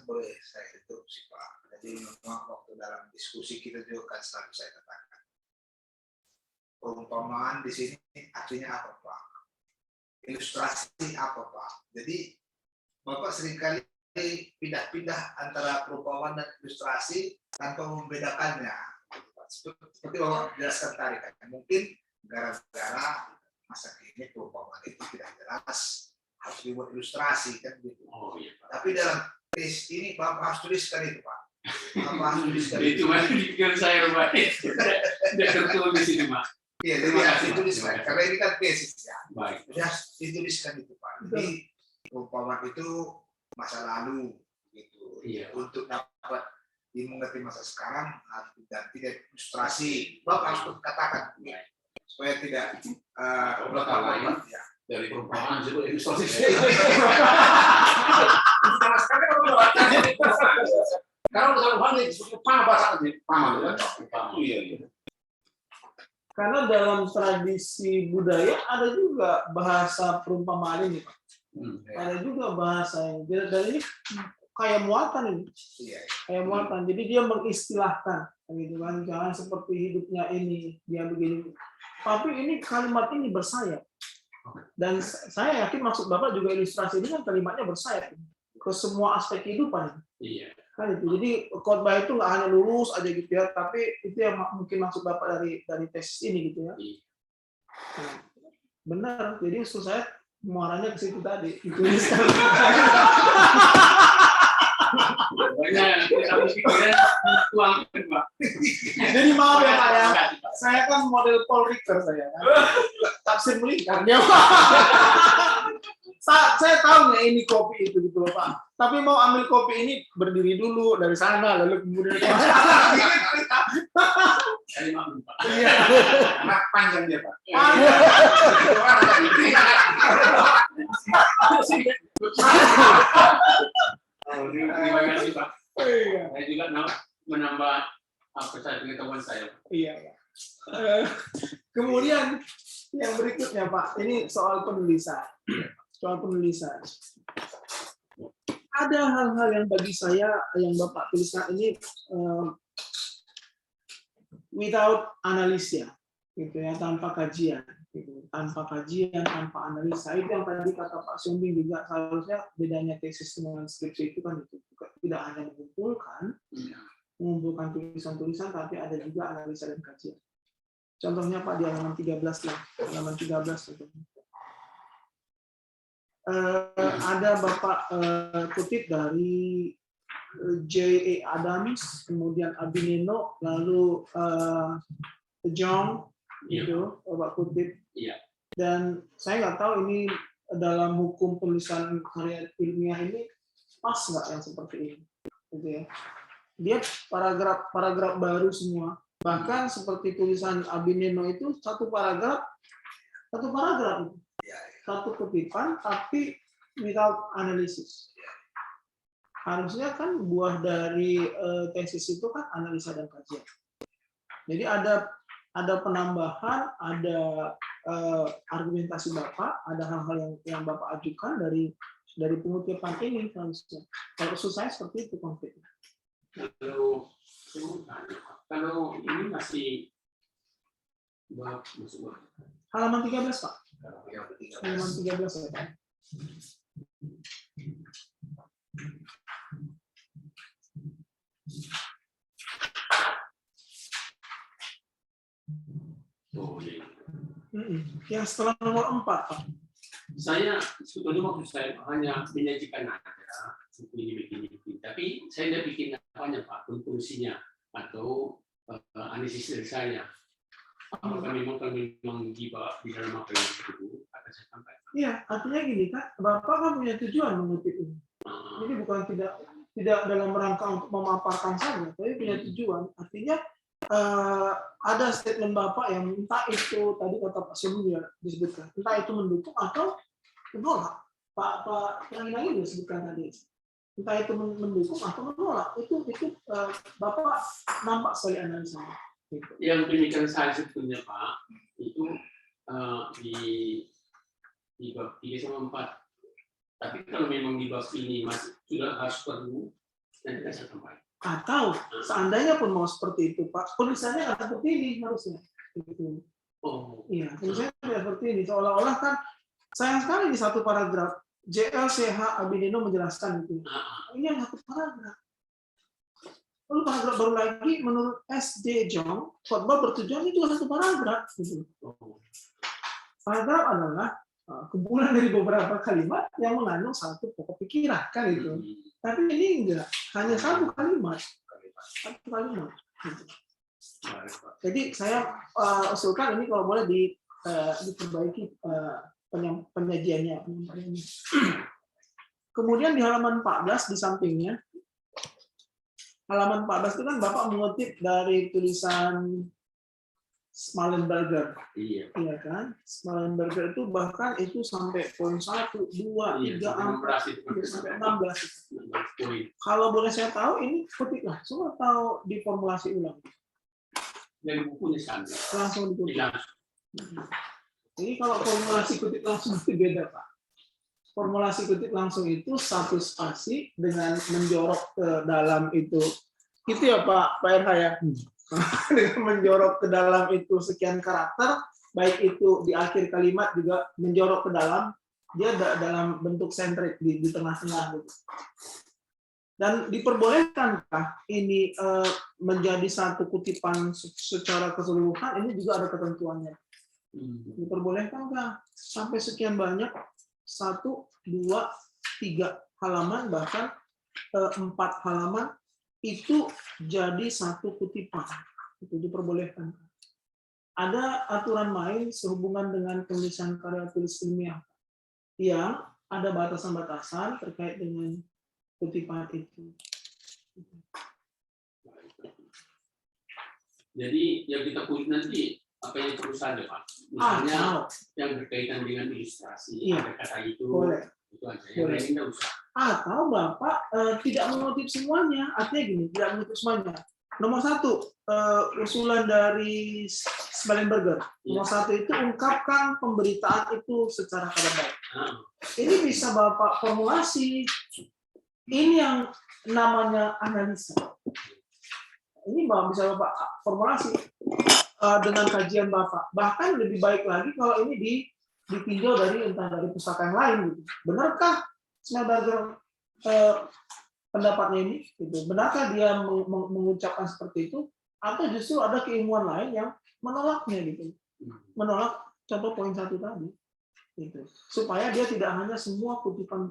boleh saya interupsi Pak. Jadi memang waktu dalam diskusi kita juga kan selalu saya katakan, perumpamaan di sini artinya apa Pak? Ilustrasi apa Pak? Jadi Bapak seringkali pindah-pindah antara perumpamaan dan ilustrasi tanpa membedakannya. Seperti Bapak jelaskan tadi kan, mungkin gara-gara masa kini perumpamaan itu tidak jelas, harus dibuat ilustrasi kan gitu. Oh, iya, Pak. Tapi dalam tes ini Bapak harus tuliskan itu Pak. Bapak harus tuliskan itu masih di pikiran saya Pak. Tidak tertulis di sini Pak. Iya, jadi harus dituliskan karena ini kan tesis ya. Baik. Jadi harus dituliskan itu Pak. Jadi perumpamaan itu masa lalu gitu. Iya. Untuk dapat dimengerti masa sekarang dan tidak ilustrasi, Bapak harus katakan supaya tidak lain ya. dari perumpamaan juga ilustrasi. Kalau misalnya balik paham bahasa ini, paham kan? Iya. Karena dalam tradisi budaya ada juga bahasa perumpamaan ini, Pak. Ada juga bahasa ini. Dan ini kayak muatan ini. Iya. Kayak muatan. Jadi dia mengistilahkan, gitu kan? Jangan seperti hidupnya ini, dia begini. Tapi ini kalimat ini bersayap. Dan saya yakin maksud Bapak juga ilustrasi ini kan kalimatnya bersayap ke semua aspek kehidupan. Iya. Kan itu. Jadi khotbah itu nggak hanya lurus aja gitu ya, tapi itu yang mungkin maksud Bapak dari tesis ini gitu ya. Nah, benar. Jadi usul saya muaranya ke situ tadi. Dituliskan. Banyak kita pikirkan uang Pak. Jadi maaf ya Pak ya. Saya kan model Paul Ricoeur saya. Kan? Tafsir melingkarnya. Saya tahu nggak ini kopi itu gitu loh Pak. Tapi mau ambil kopi ini berdiri dulu dari sana lalu kemudian Saya maklum Pak. Iya. Karena panjang dia Pak. Terima kasih Pak. Iya. Saya juga menambah pengetahuan saya. Iya. Kemudian yang berikutnya Pak, ini soal penulisan. Soal penulisan. Ada hal-hal yang bagi saya yang Bapak tuliskan ini without analisa, gitu ya, tanpa kajian, gitu. Tanpa kajian, tanpa analisa. Itu yang tadi kata Pak Siombing juga, seharusnya bedanya tesis dengan skripsi itu kan itu tidak hanya mengumpulkan tulisan-tulisan, tapi ada juga analisa dan kajian. Contohnya Pak di halaman 13 lah, halaman 13 contohnya. ada Bapak kutip dari J.A. Adams, kemudian Abinino, lalu John, itu Bapak kutip. Iya. Dan saya nggak tahu ini dalam hukum penulisan karya ilmiah ini pas nggak yang seperti ini, gitu ya. Dia paragraf baru semua. Bahkan seperti tulisan Abinino itu satu paragraf itu. Satu kutipan tapi without analisis. Harusnya kan buah dari tesis itu kan analisa dan kajian. Jadi ada penambahan, ada argumentasi Bapak, ada hal-hal yang Bapak ajukan dari pengutipan ini harusnya. Kalau usul saya seperti itu konfliknya. Kalau ini masih masuk Halaman 13, Pak. Halaman 13 ya, Pak. Oh, iya. Yang setelah nomor 4, Pak. Saya sebetulnya maksud saya hanya menyajikan aja buku ini begini, tapi saya tidak bikin apanya Pak, konklusinya atau analisis dari saya. Apakah memang di dalam apa yang tersebut akan saya sampaikan? Iya, artinya gini kan, Bapak kan punya tujuan mengutip ini. Jadi bukan tidak dalam rangka untuk memaparkan saja, tapi punya tujuan. Artinya ada statement Bapak yang entah itu tadi kata Pak Semu ya disebutkan, entah itu mendukung atau menolak. Pak yang lain disebutkan tadi, entah itu mendukung atau menolak. Itu Bapak nampak sekali analisanya. Gitu. Yang pemikiran saya sebetulnya Pak itu di bab 3 sama 4. Tapi kalau memang di bab ini masih sudah harus perlu, nanti saya sampaikan. Atau seandainya pun mau seperti itu, Pak, tulisannya nggak seperti ini harusnya. Gitu. Oh, Iya, tulisannya tidak seperti ini. Seolah-olah kan sayang sekali di satu paragraf JLCH Abinino menjelaskan itu. Ini yang satu paragraf. Lalu paragraf baru lagi menurut S.D. Jong, khotbah bertujuan itu satu paragraf. Gitu. Paragraf adalah kumpulan dari beberapa kalimat yang mengandung satu pokok pikiran kan itu. Tapi ini enggak, hanya satu kalimat. Satu kalimat. Gitu. Jadi saya usulkan ini kalau boleh diperbaiki penyajiannya. Kemudian di halaman 14 di sampingnya, halaman 14 itu kan Bapak mengutip dari tulisan Smallenberger. iya. Iya kan? Smallenberger itu bahkan itu sampai poin 1, 2, 3, 4, sampai 16. Kalau boleh saya tahu ini ketik langsung atau diformulasi ulang? Dari bukunya sama. Langsung dikutip. Jadi kalau formulasi kutip langsung itu beda, Pak. Formulasi kutip langsung itu satu spasi dengan menjorok ke dalam itu ya Pak RH ya. Dengan menjorok ke dalam itu sekian karakter, baik itu di akhir kalimat juga menjorok ke dalam, dia dalam bentuk sentrik di tengah-tengah gitu. Dan diperbolehkankah ini menjadi satu kutipan secara keseluruhan? Ini juga ada ketentuannya. Diperbolehkankah sampai sekian banyak, 1, 2, 3 halaman bahkan 4 halaman itu jadi satu kutipan, itu diperbolehkan. Ada aturan main sehubungan dengan penulisan karya tulis ilmiah yang ada batasan-batasan terkait dengan kutipan itu. Jadi yang kita punya nanti apa yang perlu saja Pak? Misalnya yang berkaitan dengan ilustrasi, ada kata itu, boleh. Itu aja. Yang lain tidak usah. Atau Bapak tidak mengutip semuanya, artinya gini, tidak mengutip semuanya. Nomor 1, usulan dari Smallenberger. Nomor 1 itu ungkapkan pemberitaan itu secara baik. Ini bisa Bapak formulasi. Ini yang namanya analisa. Ini bisa Bapak formulasi dengan kajian Bapak. Bahkan lebih baik lagi kalau ini ditinjau dari pustaka yang lain. Gitu. Benarkah Smallenberger pendapatnya ini? Gitu. Benarkah dia mengucapkan seperti itu? Atau justru ada keilmuan lain yang menolaknya? Gitu. Menolak contoh poin 1 tadi. Itu. Supaya dia tidak hanya semua kutipan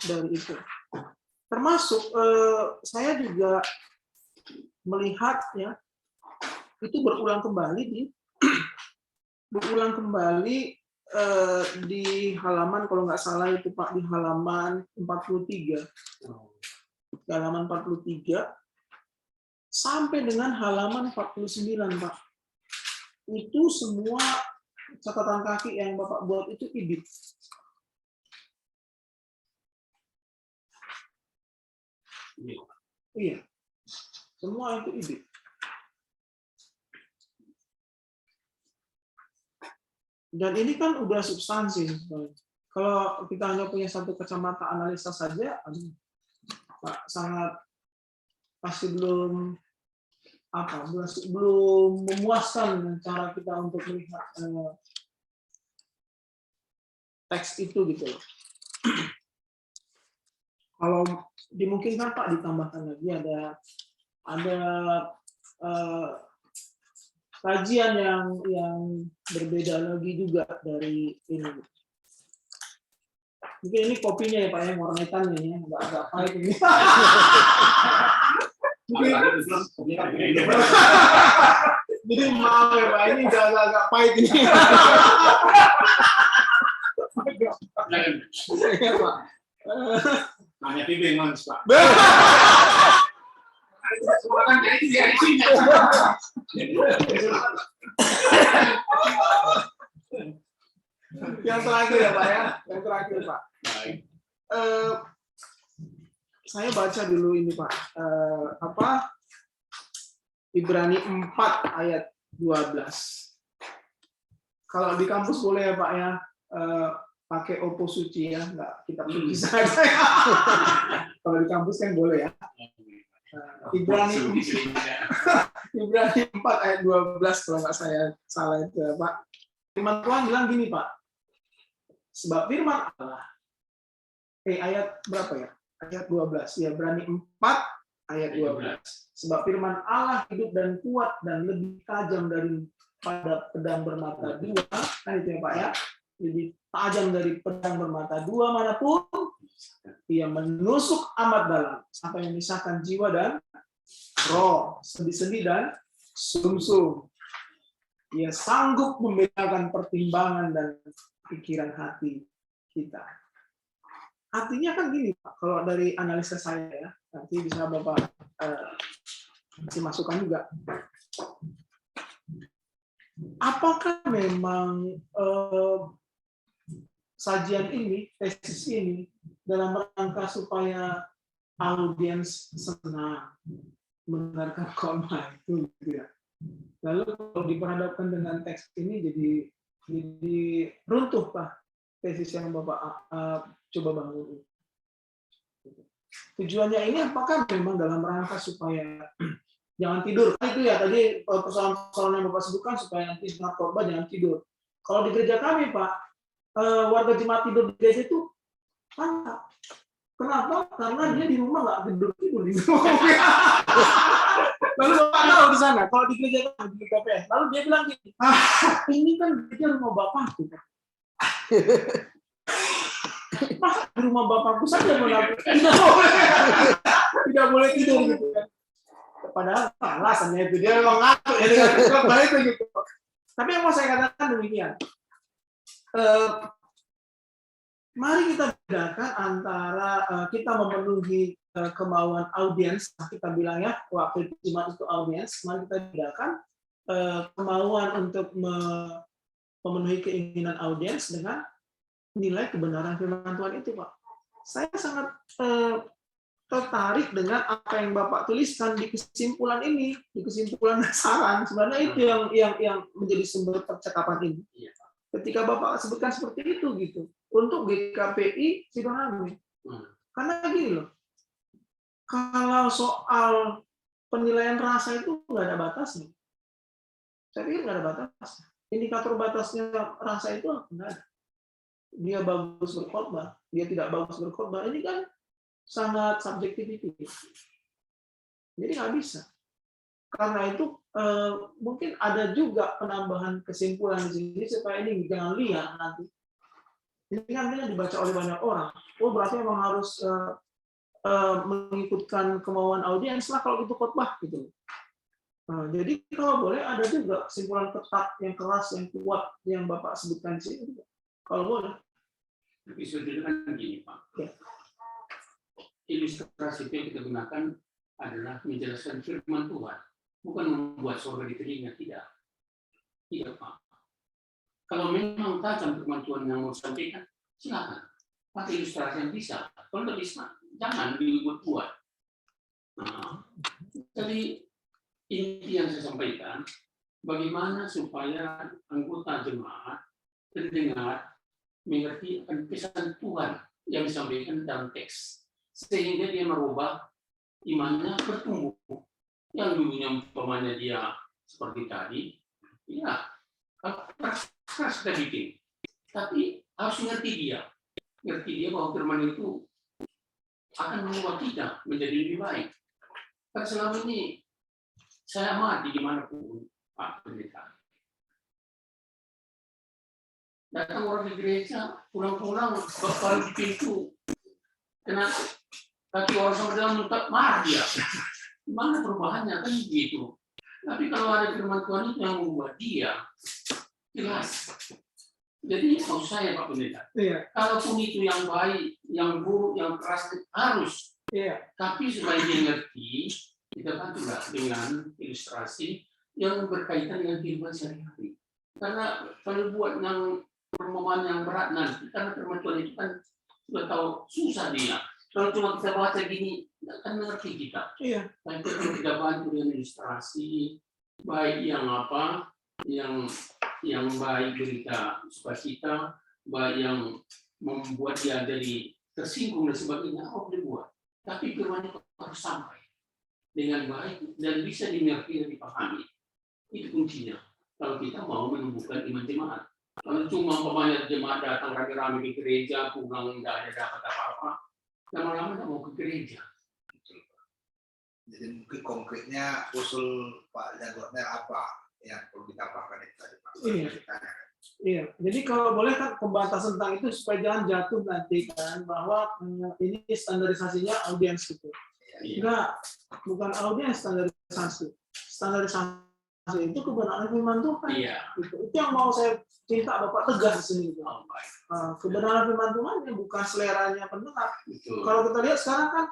dari itu. Termasuk saya juga melihat ya itu berulang kembali di halaman, kalau nggak salah itu Pak, di halaman 43. Di halaman 43 sampai dengan halaman 49 Pak. Itu semua catatan kaki yang Bapak buat itu ibit. Iya. Semua itu ibit. Dan ini kan udah substansi. Kalau kita hanya punya satu kacamata analisa saja, Pak, sangat pasti belum memuaskan cara kita untuk melihat teks itu gitu loh. Kalau dimungkinkan Pak ditambahkan lagi ada kajian yang berbeda lagi juga dari ini. Mungkin ini kopinya ya Pak, yang warna hitam ini ya, agak pahit ini. Jadi maaf ya Pak, ini agak pahit ini. Ya, Pak. Hanya pimpin Mas, Pak. Yang terakhir ya Pak ya, yang terakhir Pak. Saya baca dulu ini Pak, Ibrani 4 ayat 12. Kalau di kampus boleh ya Pak ya, pakai Oppo suci ya, nggak kitab suci saja. Kalau di kampus kan boleh ya. Ibrani 4 ayat 12 kalau nggak saya salah itu ya Pak. Firman Tuhan bilang gini Pak, sebab firman Allah, ayat berapa ya? Ayat 12, ya Ibrani 4 ayat 12. Sebab firman Allah hidup dan kuat dan lebih tajam daripada pedang bermata dua, kan itu ya Pak ya? Lebih tajam dari pedang bermata dua manapun, ia menusuk amat dalam sampai memisahkan jiwa dan roh, sendi-sendi dan sumsum. Ia sanggup membedakan pertimbangan dan pikiran hati kita. Artinya kan gini Pak, kalau dari analisa saya ya, nanti bisa Bapak kasih masukan juga. Apakah memang sajian ini, tesis ini, dalam rangka supaya audiens senang mendengarkan khotbah itu gitu ya. Lalu kalau diperhadapkan dengan teks ini jadi runtuh Pak tesis yang Bapak coba bangun. Tujuannya ini apakah memang dalam rangka supaya jangan tidur? Itu ya tadi persoalan yang Bapak sebutkan supaya nanti saat khotbah jangan tidur. Kalau di gereja kami Pak, warga jemaat tidur di gereja itu mantap. Kenapa? Karena dia di rumah nggak tidur di rumah. Lalu Bapak tahu di sana, kalau di gereja di KPS, lalu dia bilang gini, ini kan gereja rumah bapakku. Mas, di rumah bapakku saja tidak boleh tidur gitu kan. Padahal alasannya itu dia memang ngatur ya dengan itu gitu. Tapi yang mau saya katakan demikian. Mari kita bedakan antara kita memenuhi kemauan audiens, kita bilang ya, waktu jemaat itu audiens, mari kita bedakan kemauan untuk memenuhi keinginan audiens dengan nilai kebenaran firman Tuhan itu, Pak. Saya sangat tertarik dengan apa yang Bapak tuliskan di kesimpulan ini, di kesimpulan saran. Sebenarnya itu yang menjadi sumber percakapan ini. Ketika Bapak sebutkan seperti itu gitu, untuk GKPI Sidoarjo. Karena gini loh, kalau soal penilaian rasa itu nggak ada batasnya. Saya pikir nggak ada batas. Indikator batasnya rasa itu nggak ada. Dia bagus berkhotbah, dia tidak bagus berkhotbah. Ini kan sangat subjektif. Jadi nggak bisa. Karena itu mungkin ada juga penambahan kesimpulan di sini supaya ini jangan liar nanti. Ini kan dibaca oleh banyak orang. Oh berarti memang harus mengikutkan kemauan audiens lah kalau itu khotbah gitu. Nah, jadi kalau boleh ada juga kesimpulan ketat yang keras yang kuat yang Bapak sebutkan di sini. Kalau boleh. Tapi sebetulnya kan gini Pak. Ya. Ilustrasi yang kita gunakan adalah menjelaskan firman Tuhan, bukan membuat surga di telinga, tidak. Tidak Pak. Kalau memang tajam firman Tuhan yang mau disampaikan, silakan. Pakai ilustrasi yang bisa. Kalau tidak bisa, jangan dibuat-buat. Nah, jadi inti yang saya sampaikan, bagaimana supaya anggota jemaat terdengar mengerti akan pesan Tuhan yang disampaikan dalam teks, sehingga dia merubah imannya bertumbuh. Yang dulunya umpamanya dia seperti tadi, ya keras kita bikin, tapi harus ngerti dia bahwa firman itu akan mengubah kita menjadi lebih baik. Karena selama ini saya amati dimanapun Pak Pendeta. Datang orang di gereja, pulang-pulang baru di pintu, kena kaki orang sama dia muntah, marah dia. Gimana perubahannya kan gitu. Tapi kalau ada firman Tuhan itu yang membuat dia jelas. Jadi maksud saya Pak Pendeta, kalaupun itu yang baik, yang buruk, yang keras harus. Tapi supaya dia ngerti, kita bantulah dengan ilustrasi yang berkaitan dengan kehidupan sehari-hari. Karena kalau buat yang permohonan yang berat nanti, karena firman Tuhan itu kan sudah tahu susah dia. Kalau cuma kita baca gini, tidak akan mengerti kita. Tapi kalau kita bantu dengan ilustrasi, baik yang apa, yang baik berita sukacita, baik yang membuat dia jadi tersinggung dan sebagainya, apa boleh buat. Tapi firman itu harus sampai dengan baik dan bisa dimengerti dan dipahami. Itu kuncinya. Kalau kita mau menumbuhkan iman jemaat. Kalau cuma umpamanya jemaat datang rame-rame ke gereja, pulang tidak ada dapat apa-apa, lama-lama tidak mau ke gereja. Jadi mungkin konkretnya usul Pak Jagorner apa yang perlu ditambahkan itu tadi Pak? Iya. Jadi kalau boleh kan pembahasan tentang itu supaya jangan jatuh nanti kan bahwa ini standarisasinya audiens gitu. Enggak, bukan audiens standarisasi. Standarisasi itu kebenaran firman Tuhan. Itu yang mau saya cinta Bapak tegas di sini. Kebenaran firman Tuhan yang bukan seleranya pendengar. Kalau kita lihat sekarang kan,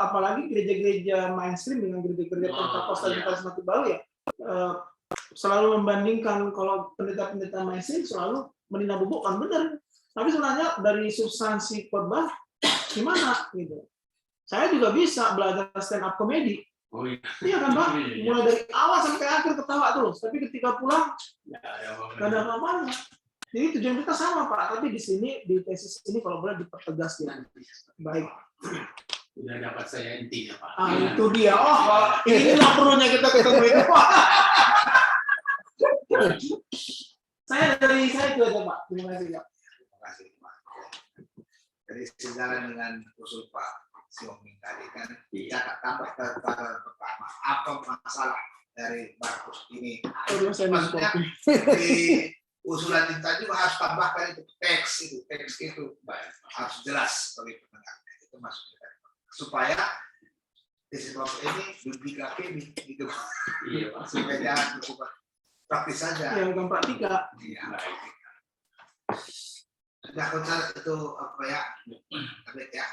apalagi gereja-gereja mainstream dengan gereja-gereja Pentakosta dan Karismatik baru ya, selalu membandingkan kalau pendeta-pendeta mainstream selalu menindakbubukkan benar. Tapi sebenarnya dari substansi khotbah gimana gitu. Saya juga bisa belajar stand up comedy. Iya kan Pak? Mulai dari awal sampai akhir ketawa terus. Tapi ketika pulang nggak ada apa-apanya. Jadi tujuan kita sama Pak. Tapi di sini di tesis ini kalau boleh dipertegas ya. Baik. Sudah dapat saya intinya Pak. Itu dia. Oh, inilah perlunya kita ketemu itu Pak. Saya itu aja Pak. Terima kasih Pak. Terima kasih Pak. Jadi sejalan dengan usul Pak Sioming tadi kan, catat tambah catatan pertama, apa masalah dari Markus ini? Maksudnya di usulan kita juga harus tambahkan itu teks itu harus jelas bagi pendengarnya. Itu maksudnya supaya di situasi ini duplikasi gitu, supaya jangan cukup praktis saja. Yang bukan praktika. Iya. Nah, itu apa ya? Ya.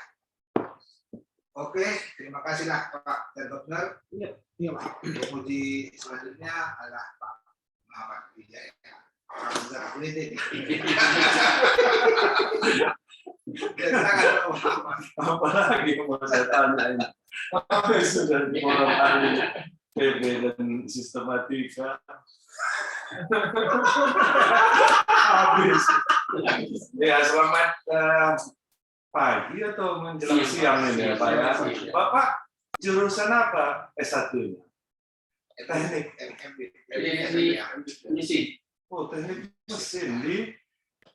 Oke, terima kasihlah Pak Jagorner. Iya Pak. Pemuji selanjutnya adalah Pak Muhammad Wijaya. Apalagi yang mau saya tanya ini? Apa yang sudah dimulai PB dan sistematika? Habis. Ya, selamat pagi atau menjelang siang ini ya Pak ya. Bapak jurusan apa S1-nya? Teknik mesin. Oh, teknik mesin di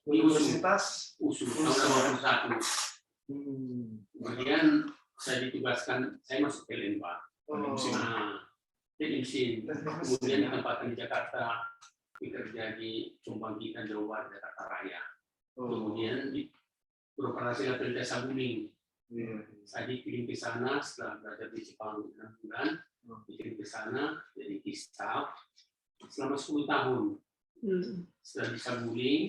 Universitas USU tahun 21. Kemudian saya ditugaskan, saya masuk PLN Pak. Jadi mesin. Kemudian ditempatkan di Jakarta, bekerja di Jombang Jawa Barat, Jakarta Raya. Kemudian beroperasi di Desa Guling. Iya. Saya dikirim ke sana setelah belajar di Jepang 6 bulan, dikirim ke sana jadi staff selama 10 tahun. Setelah di Saguling,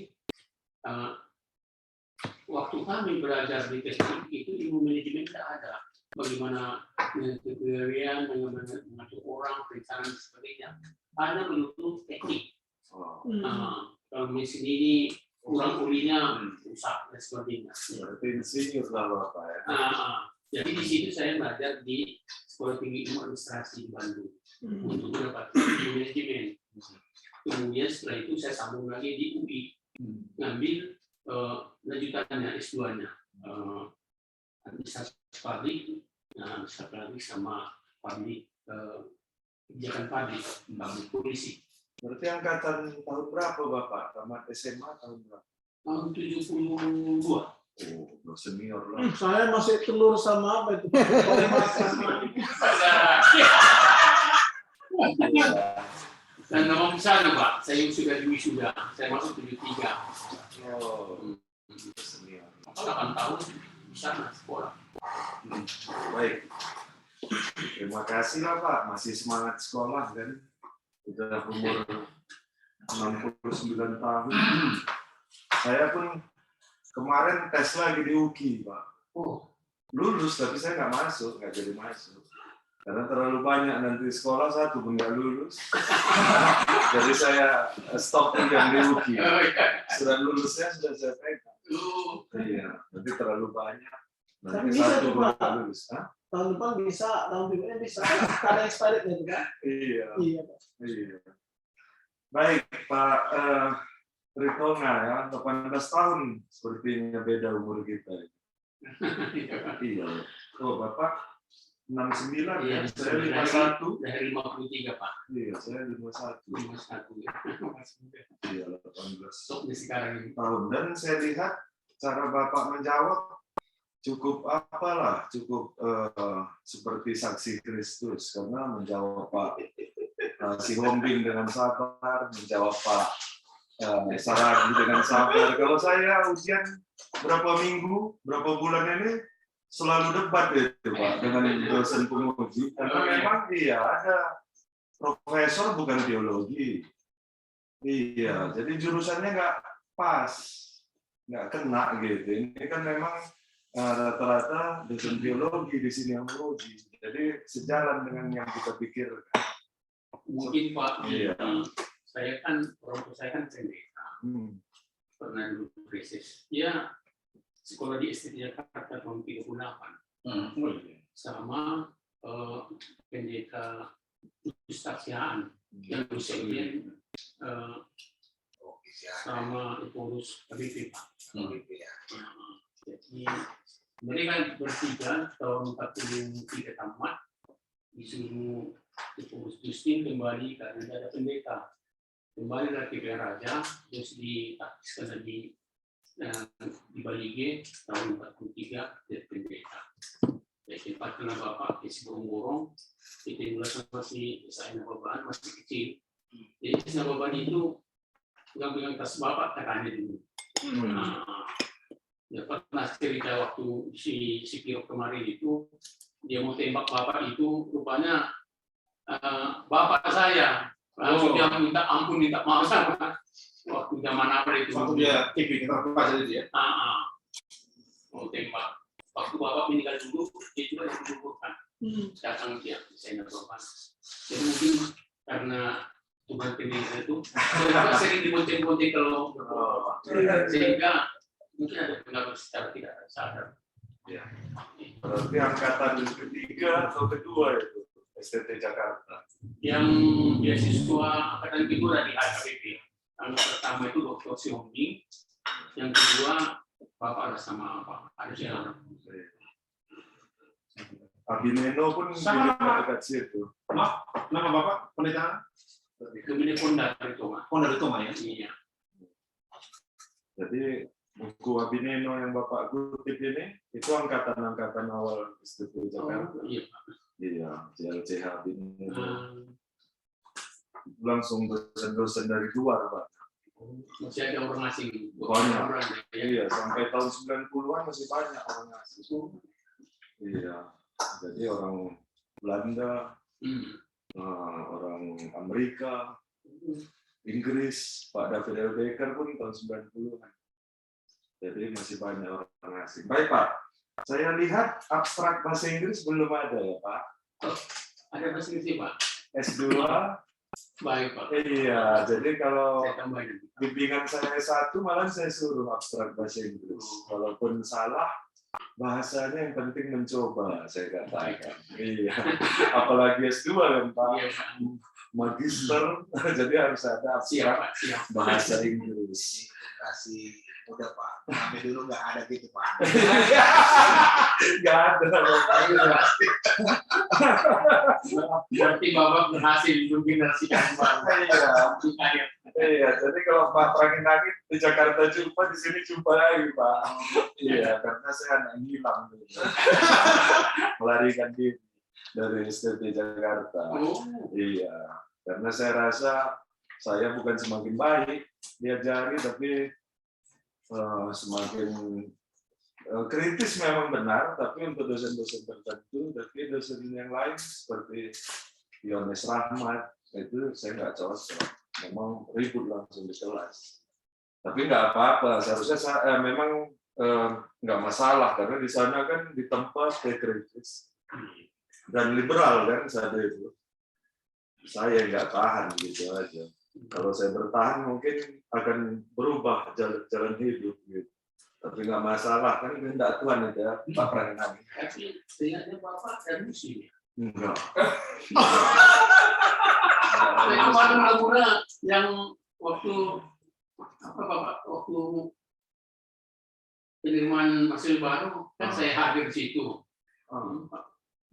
waktu kami belajar di teknik itu ilmu manajemen tidak ada. Bagaimana kepegawaian, bagaimana mengatur orang, perencanaan dan sebagainya. Hanya menuntut teknik. Kalau mesin ini kurang ulinya rusak dan sebagainya. Berarti insinyur lah Bapak ya. Jadi di situ saya belajar di Sekolah Tinggi Ilmu Administrasi di Bandung untuk mendapatkan ilmu manajemen. Kemudian setelah itu saya sambung lagi di UI, ngambil lanjutannya S2-nya administrasi publik, sama publik kebijakan publik, polisi. Berarti angkatan tahun berapa Bapak? Tamat SMA tahun berapa? Tahun 72. Oh, senior lah. Saya masih telur sama apa itu? Dan ngomong ke sana Pak, saya sudah wisuda, saya masuk 73. Oh, senior. 8 tahun di sana sekolah. Baik. Terima kasih lah Pak, masih semangat sekolah kan. Sudah umur 69 tahun. Saya pun kemarin tes lagi di UKI, Pak. Oh, Lulus, tapi saya nggak masuk, nggak jadi masuk. Karena terlalu banyak nanti sekolah, satu pun nggak lulus. Jadi saya stop yang di UKI. Surat lulusnya sudah saya pegang. Iya, nanti terlalu banyak. Nanti Tapi bisa satu tuh, pun Pak. nggak lulus. Hah? Tahun depan bisa, tahun berikutnya bisa. Karena expired gitu kan? Iya. Iya, Pak. Iya. Baik, Pak Ritonga ya, 18 tahun sepertinya beda umur kita. Iya. Oh, Bapak 69 iya, ya, saya 51. dari 53 Pak. Iya, saya 51. 51 ya. Iya, 18 Sok di sekarang ini. tahun. Dan saya lihat cara Bapak menjawab cukup apalah, cukup seperti saksi Kristus karena menjawab Pak si Hombing dengan sabar, menjawab Pak Saragi dengan sabar. Kalau saya ujian berapa minggu, berapa bulan ini selalu debat itu Pak dengan dosen penguji karena memang dia ada profesor bukan teologi. Iya, jadi jurusannya nggak pas, nggak kena gitu. Ini kan memang rata-rata dosen biologi di sini yang menguji, jadi sejalan dengan yang kita pikirkan. Mungkin Pak, Iya. saya kan orang tua saya kan pendeta, pernah dulu krisis. Ya sekolah di STT Jakarta tahun 38 sama pendeta Ustaziaan yang dosennya sama pengurus KBP Pak. Jadi mereka bertiga tahun 43 tamat disuruh pengurus Justin kembali karena tidak ada pendeta, kembali lagi ke Raja, terus ditaktiskan lagi di Bali G tahun 43 jadi pendeta. Jadi karena Bapak isi borong-borong, kita mulai sama si saya Bapak masih kecil. Jadi si Bapak itu pegang tas Bapak katanya dulu. Ya pernah cerita waktu si Piro kemarin itu dia mau tembak Bapak itu rupanya Bapak saya langsung dia minta ampun, minta maaf sama waktu zaman apa itu Waktu dia TV terbuka jadi dia. Mau tembak waktu Bapak meninggal dulu dia juga yang dikuburkan datang dia saya Bapak. Jadi mungkin karena Tuhan pendeta itu sering dibonceng-bonceng kalau sehingga mungkin ada pengaruh secara tidak sadar. Ya. Berarti angkatan ketiga atau kedua itu STT Jakarta. Yang beasiswa angkatan kedua dari AKBP. Yang pertama itu Dr. Siombing, yang kedua Bapak ada sama apa? Ada siapa? Abineno pun Sama. juga dekat situ. Nama Bapak pendeta? Kemudian Ponda itu Mas. Pondok itu ya. Iya. Jadi buku Abineno yang Bapak kutip ini itu angkatan-angkatan awal STT Jakarta. Iya. Iya, JLCH Abineno. Langsung dosen-dosen dari luar, Pak. Masih ada orang asing. Banyak. Orang ya. Iya, sampai tahun 90-an masih banyak orang asing. Iya, jadi orang Belanda, orang Amerika, Inggris, Pak David L. Baker pun tahun 90-an. Jadi masih banyak orang asing. Baik Pak, saya lihat abstrak bahasa Inggris belum ada ya Pak? Ada bahasa Inggris Pak? S2? Baik Pak. Iya, jadi kalau Saya tambahin. bimbingan saya S1 malah saya suruh abstrak bahasa Inggris. Walaupun salah, bahasanya yang penting mencoba, saya katakan. Iya, apalagi S2 kan Pak, Iya Pak. magister, jadi harus ada Siap abstrak Pak. Siap. bahasa Inggris. Kasih udah Pak, kami dulu nggak ada gitu Pak. Nggak ada. Berarti Bapak berhasil mengenerasikan Bapak. Iya. Iya, jadi kalau Pak Prangin di Jakarta jumpa, di sini jumpa lagi Pak. Iya, karena saya anak hilang dulu. Melarikan diri dari STT Jakarta. Oh. Iya, karena saya rasa saya bukan semakin baik diajari, tapi semakin kritis memang benar, tapi untuk dosen-dosen tertentu, tapi dosen yang lain seperti Yones Rahmat itu saya nggak cocok, memang ribut langsung di kelas. Tapi nggak apa-apa, seharusnya saya, memang nggak masalah karena di sana kan ditempa sebagai kritis dan liberal kan saat itu. Saya nggak tahan gitu aja. Kalau saya bertahan mungkin akan berubah jalan hidup gitu. Tapi nggak masalah kan kehendak Tuhan itu ya Pak Prangin. Tapi seingatnya Bapak dan musim. Enggak. Saya kemarin Laguna yang waktu apa Bapak waktu penerimaan mahasiswa baru kan saya hadir di situ.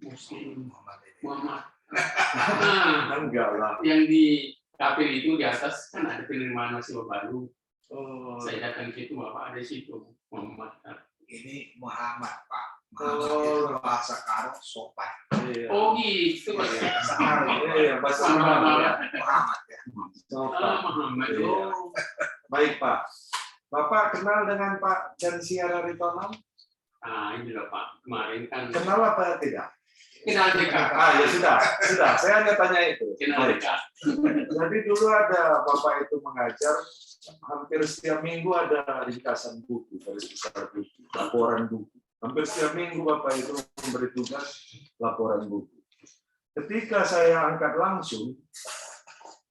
Muslim Muhammad. Nah, Enggak lah. yang di kapel itu di atas kan ada penerimaan mahasiswa baru. Oh, Saya datang ke situ Bapak ada di situ Muhammad. Ini Muhammad Pak. Muhammad itu bahasa Arab sopan. iya. Oh gitu Pak. Bahasa Arab. Iya, bahasa Arab ya. Muhammad ya. Sopan. Muhammad. Iya. Oh. Baik Pak. Bapak kenal dengan Pak Jansiara Ritonang? Ah ini loh Pak. Kemarin kan Kenal apa tidak? kenal dekat. Ya sudah. Saya hanya tanya itu. Kenal Baik. dekat. Jadi dulu ada Bapak itu mengajar, hampir setiap minggu ada ringkasan buku, garis besar buku, laporan buku. Hampir setiap minggu Bapak itu memberi tugas laporan buku. Ketika saya angkat langsung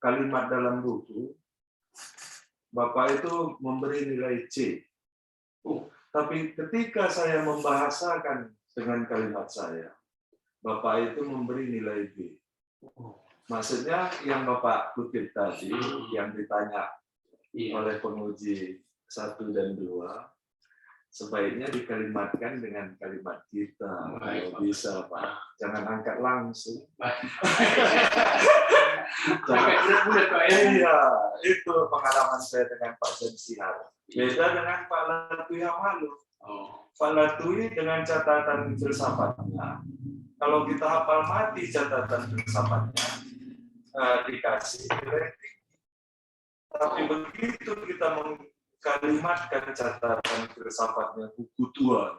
kalimat dalam buku, Bapak itu memberi nilai C. Tapi ketika saya membahasakan dengan kalimat saya, Bapak itu memberi nilai B. Maksudnya yang Bapak kutip tadi, yang ditanya oleh penguji 1 dan 2, sebaiknya dikalimatkan dengan kalimat kita. Kalau bisa Pak, jangan angkat langsung. Iya, itu pengalaman saya dengan Pak Jansiara. Beda dengan Pak Latui Hamalu. Pak Latui dengan catatan filsafatnya. Kalau kita hafal mati catatan filsafatnya, dikasih nilai tinggi. Tapi begitu kita mengkalimatkan catatan filsafatnya buku tua,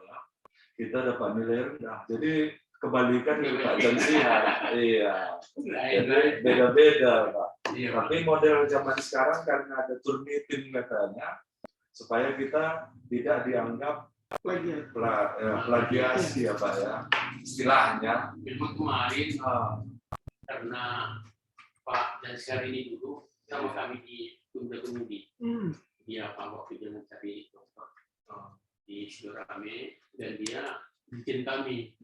kita dapat nilai rendah. Jadi kebalikan dari Pak Jansiara. Iya. Jadi beda-beda Pak. Tapi model zaman sekarang karena ada Turnitin katanya, supaya kita tidak dianggap plagiasi ya Pak ya, istilahnya. Memang kemarin karena Pak Jansiara ini dulu sama kami di Tunda Kemudi. Dia Pak waktu dia mencari dokter di Sidorame dan dia bikin kami.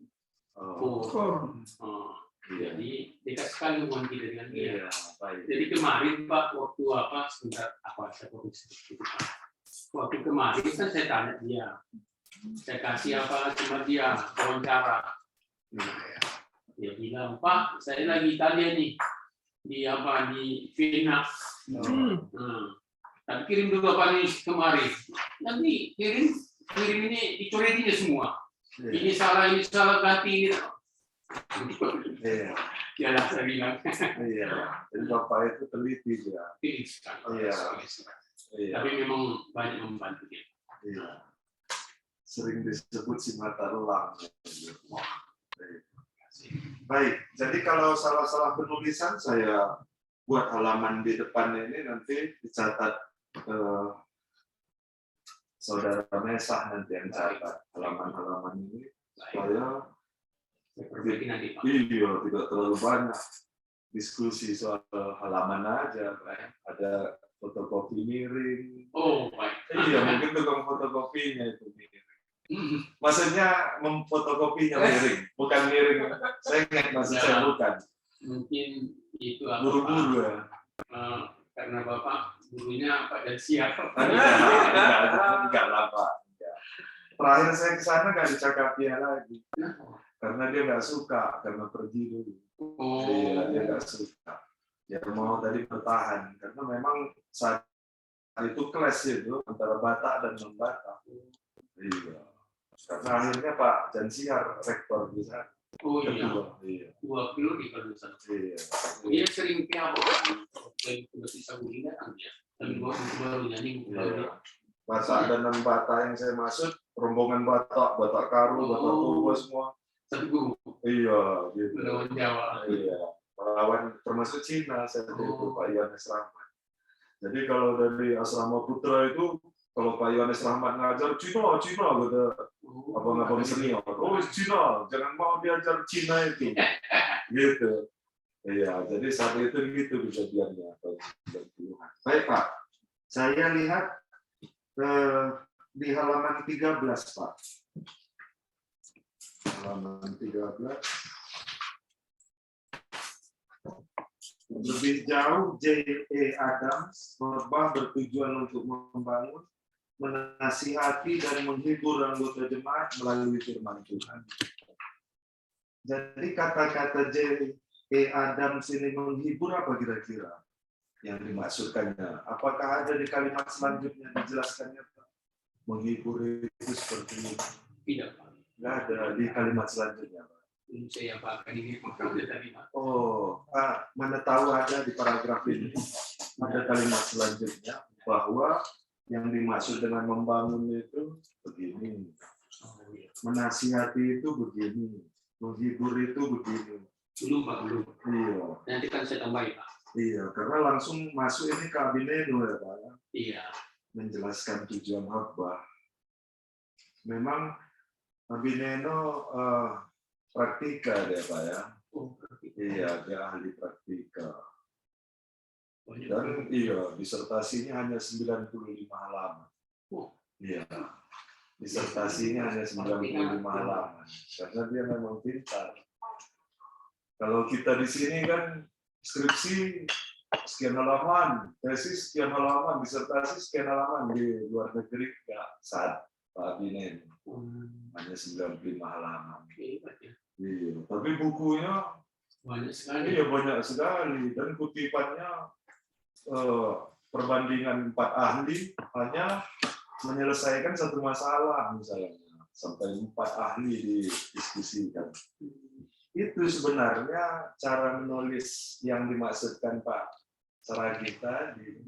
Jadi dekat sekali hubungan kita dengan dia. Jadi kemarin Pak waktu apa sebentar apa saya produksi itu Pak. Waktu kemarin kan saya tanya dia. Saya kasih apa cuma dia wawancara. Dia bilang Pak, saya lagi Italia nih di apa di Vienna. Tapi kirim dulu apa nih kemarin. Nanti kirim ini dicoretinnya semua. Ini salah ganti. Ya lah saya bilang. Iya. Jadi Bapak itu teliti ya. Iya. Iya. Tapi memang banyak membantu dia. Iya. Sering disebut si mata elang. Baik, jadi kalau salah-salah penulisan saya buat halaman di depan ini nanti dicatat saudara Mesah nanti yang catat halaman-halaman ini supaya Saya perbaiki nanti, Pak. iya tidak terlalu banyak diskusi soal halaman aja, ada fotokopi miring. Oh, baik. Iya, mungkin tukang fotokopinya itu miring. Maksudnya memfotokopinya miring, bukan miring. Saya ingat maksud saya bukan. Mungkin itu apa, Buru-buru ya. karena Bapak gurunya Pak dan siapa? Enggak lah Pak. Enggak. Terakhir saya ke sana nggak dicakapinya lagi. Karena dia nggak suka, karena pergi dulu. Oh, Iya, dia nggak suka. Dia mau tadi bertahan, karena memang saat itu kelas itu antara Batak dan non-Batak. Iya. Karena akhirnya Pak Jansiar rektor di sana. oh iya. Kedua, iya. 2 periode kalau misalnya. Iya. Dia sering piapa dari bisa gulingan kan dia. Tapi baru nyanyi baru. Iya. Batak dan non-Batak yang saya maksud, rombongan Batak, Batak Karu, Batak Toba semua. Satu guru Iya, gitu. melawan Jawa. Iya, melawan termasuk Cina, saya itu Pak Yohanes Rahmat. Jadi kalau dari Asrama Putra itu, kalau Pak Yohanes Rahmat ngajar Cina gitu, abang-abang senior. Oh Cina, jangan mau diajar Cina itu, gitu. Iya, jadi saat itu gitu kejadiannya. Baik Pak, saya lihat di halaman 13 Pak. Halaman 13. Lebih jauh, J.E. Adams khotbah bertujuan untuk membangun, menasihati dan menghibur anggota jemaat melalui firman Tuhan. Jadi kata-kata J.E. Adams ini menghibur apa kira-kira yang dimaksudkannya? Apakah ada di kalimat selanjutnya dijelaskannya Pak? Menghibur itu seperti ini? Tidak, Pak. Nggak ada di kalimat selanjutnya Pak. Saya akan ini makanya tadi, Pak. Oh, mana tahu ada di paragraf ini ada kalimat selanjutnya bahwa yang dimaksud dengan membangun itu begini, menasihati itu begini, menghibur itu begini. Belum, Pak, belum. Iya. Nanti kan saya tambahin, Pak. Iya, karena langsung masuk ini ke Abineno ya Pak. Iya. Menjelaskan tujuan khotbah. Memang Abineno praktika dia Pak ya. Oh, Iya, dia ahli praktika. banyak. Dan iya, disertasinya hanya 95 halaman. Oh. Iya. Disertasinya hanya 95 halaman. Karena dia memang pintar. Kalau kita di sini kan skripsi sekian halaman, tesis sekian halaman, disertasi sekian halaman, di luar negeri enggak saat Pak Binen. Hanya 95 halaman. Iya, tapi bukunya Banyak sekali. iya banyak sekali dan kutipannya perbandingan 4 ahli hanya menyelesaikan satu masalah misalnya sampai 4 ahli didiskusikan. Itu sebenarnya cara menulis yang dimaksudkan Pak Saragita di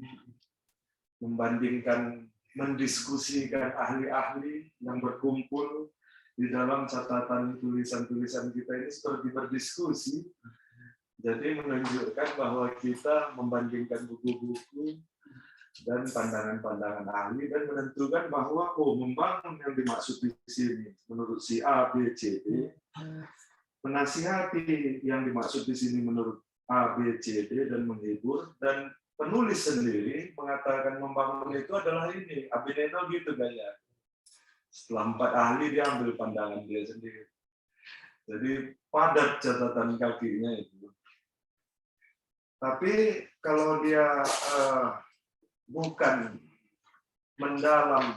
membandingkan, mendiskusikan ahli-ahli yang berkumpul di dalam catatan tulisan-tulisan kita ini seperti berdiskusi. Jadi menunjukkan bahwa kita membandingkan buku-buku dan pandangan-pandangan ahli dan menentukan bahwa membangun yang dimaksud di sini menurut si A, B, C, D, menasihati yang dimaksud di sini menurut A, B, C, D dan menghibur, dan penulis sendiri mengatakan membangun itu adalah ini. Abineno gitu gaya. Setelah 4 ahli dia ambil pandangan dia sendiri. Jadi padat catatan kakinya itu. Tapi kalau dia bukan mendalam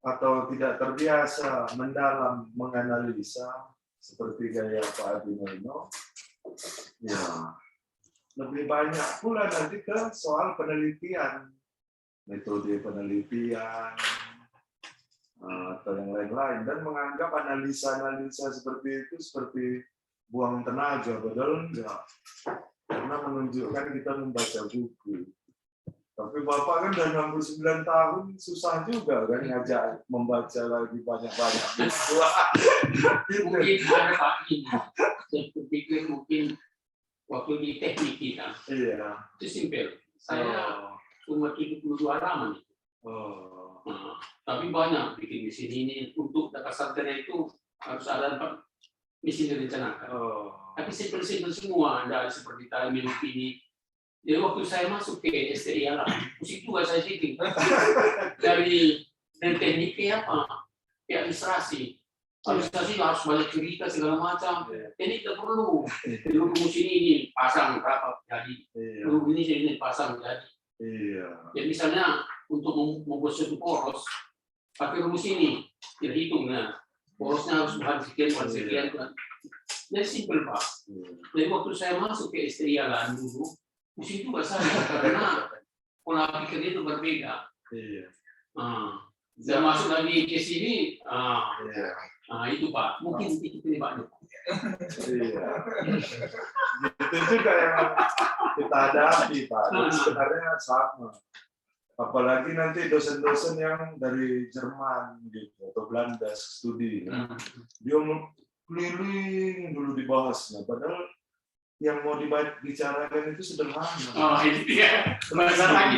atau tidak terbiasa mendalam menganalisa seperti gaya Pak Abineno, ya lebih banyak pula nanti ke soal penelitian, metode penelitian atau yang lain-lain, dan menganggap analisa-analisa seperti itu seperti buang tenaga, padahal enggak. Karena menunjukkan kita membaca buku. Tapi Bapak kan udah 69 tahun, susah juga kan ngajak membaca lagi banyak-banyak. Mungkin ada Pak ini. Saya berpikir mungkin waktu di teknik kita Iya. itu simpel. Saya cuma 72 halaman. Oh. Nah, tapi banyak bikin di sini ini untuk data sarjana itu harus ada misi direncanakan. Oh. Tapi simpel-simpel semua, ada seperti timing ini. Jadi waktu saya masuk ke STI alam, musik juga saya sitting. Dari teknik ke apa? Ke administrasi. Administrasi harus banyak cerita segala macam. Ini tidak perlu. Perlu rumus ini pasang berapa jadi. Perlu ini pasang jadi. Iya. Jadi misalnya untuk membuat suatu poros, pakai rumus ini, kita hitung. Nah, porosnya harus bahan sekian. Jadi simpel Pak. Jadi waktu saya masuk ke STI alam dulu, musik juga saya karena pola pikirnya itu berbeda. Iya. Saya masuk lagi ke sini, Iya. itu Pak. Mungkin itu penyebabnya. Iya. Itu juga yang kita hadapi Pak. Dan sebenarnya sama. Apalagi nanti dosen-dosen yang dari Jerman gitu atau Belanda studi, dia keliling dulu dibahasnya. Padahal yang mau dibicarakan itu sederhana. Oh ini dia. Bahasa lagi.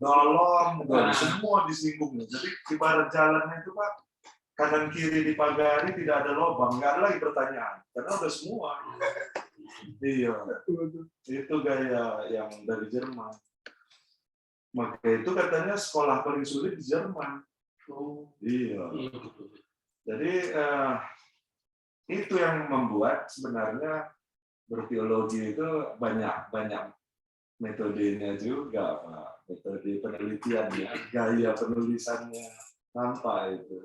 Dalam, semua disinggungnya. Jadi di barat jalannya itu Pak, kanan kiri dipagari tidak ada lubang, nggak ada lagi pertanyaan, karena udah semua. Iya, itu gaya yang dari Jerman. Maka itu katanya sekolah paling sulit di Jerman. Iya. Jadi itu yang membuat sebenarnya berteologi itu banyak metodenya juga, Pak. Metode penelitiannya, gaya penulisannya nampak itu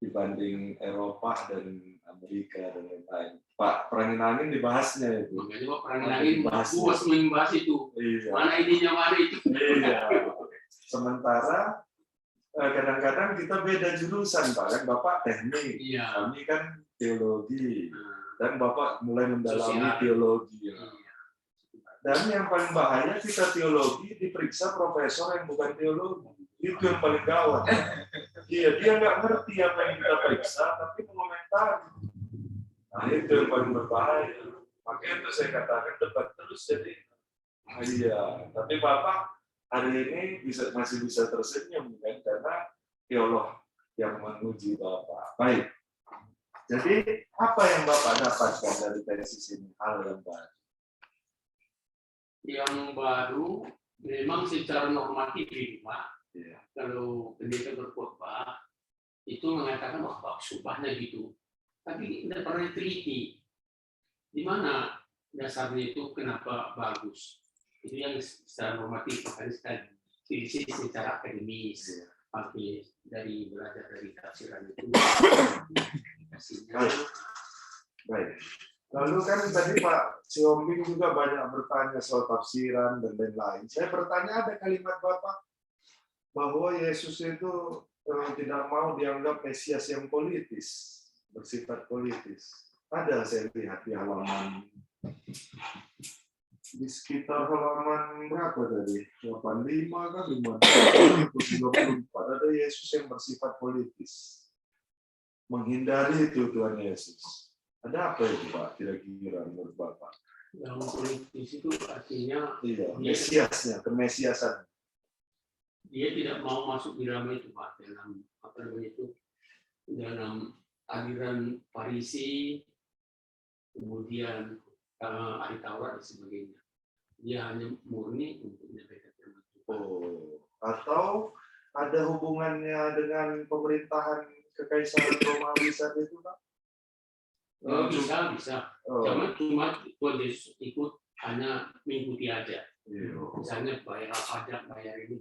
dibanding Eropa dan Amerika dan lain-lain. Pak, perangin angin dibahasnya itu. Makanya Pak perangin angin luas membahas itu. Iya. Mana ininya mana itu. Iya. Sementara kadang-kadang kita beda jurusan, Pak. Kan Bapak teknik, kami kan teologi. Dan Bapak mulai mendalami teologi. Dan yang paling bahaya kita teologi diperiksa profesor yang bukan teologi. Itu yang paling gawat. Iya, dia nggak ngerti apa yang kita periksa, tapi mengomentari. Nah, itu yang paling berbahaya. Makanya itu saya katakan debat terus jadi. Iya, tapi Bapak hari ini masih bisa tersenyum kan karena teolog yang menguji Bapak. Baik. Jadi apa yang Bapak dapatkan dari tesis ini? Hal yang baru. Yang baru memang secara normatif Pak. Ya. Kalau pendeta berkhotbah itu mengatakan bahwa subahnya gitu, tapi tidak pernah teliti di mana dasarnya itu kenapa bagus. Itu yang secara normatif, makanya kita teliti secara akademis, tapi dari belajar dari tafsiran itu. Baik. Lalu kan tadi Pak Siombing juga banyak bertanya soal tafsiran dan lain-lain. Saya bertanya ada kalimat Bapak bahwa Yesus itu tidak mau dianggap Mesias yang politis, bersifat politis. Ada saya lihat di halaman, di sekitar halaman berapa tadi? 85 kan 54. Ada Yesus yang bersifat politis. Menghindari itu Tuhan Yesus. Ada apa itu Pak kira-kira menurut Bapak? Yang politis itu artinya Mesiasnya, kemesiasan. Dia tidak mau masuk di dalam itu Pak, dalam apa namanya itu, dalam aliran Farisi, kemudian ahli Taurat dan sebagainya. Dia hanya murni untuk menyampaikan firman Tuhan. Atau ada hubungannya dengan pemerintahan Kekaisaran Romawi saat itu Pak? Bisa. Cuma Tuhan Yesus ikut hanya mengikuti aja. Misalnya bayar pajak, bayar ini.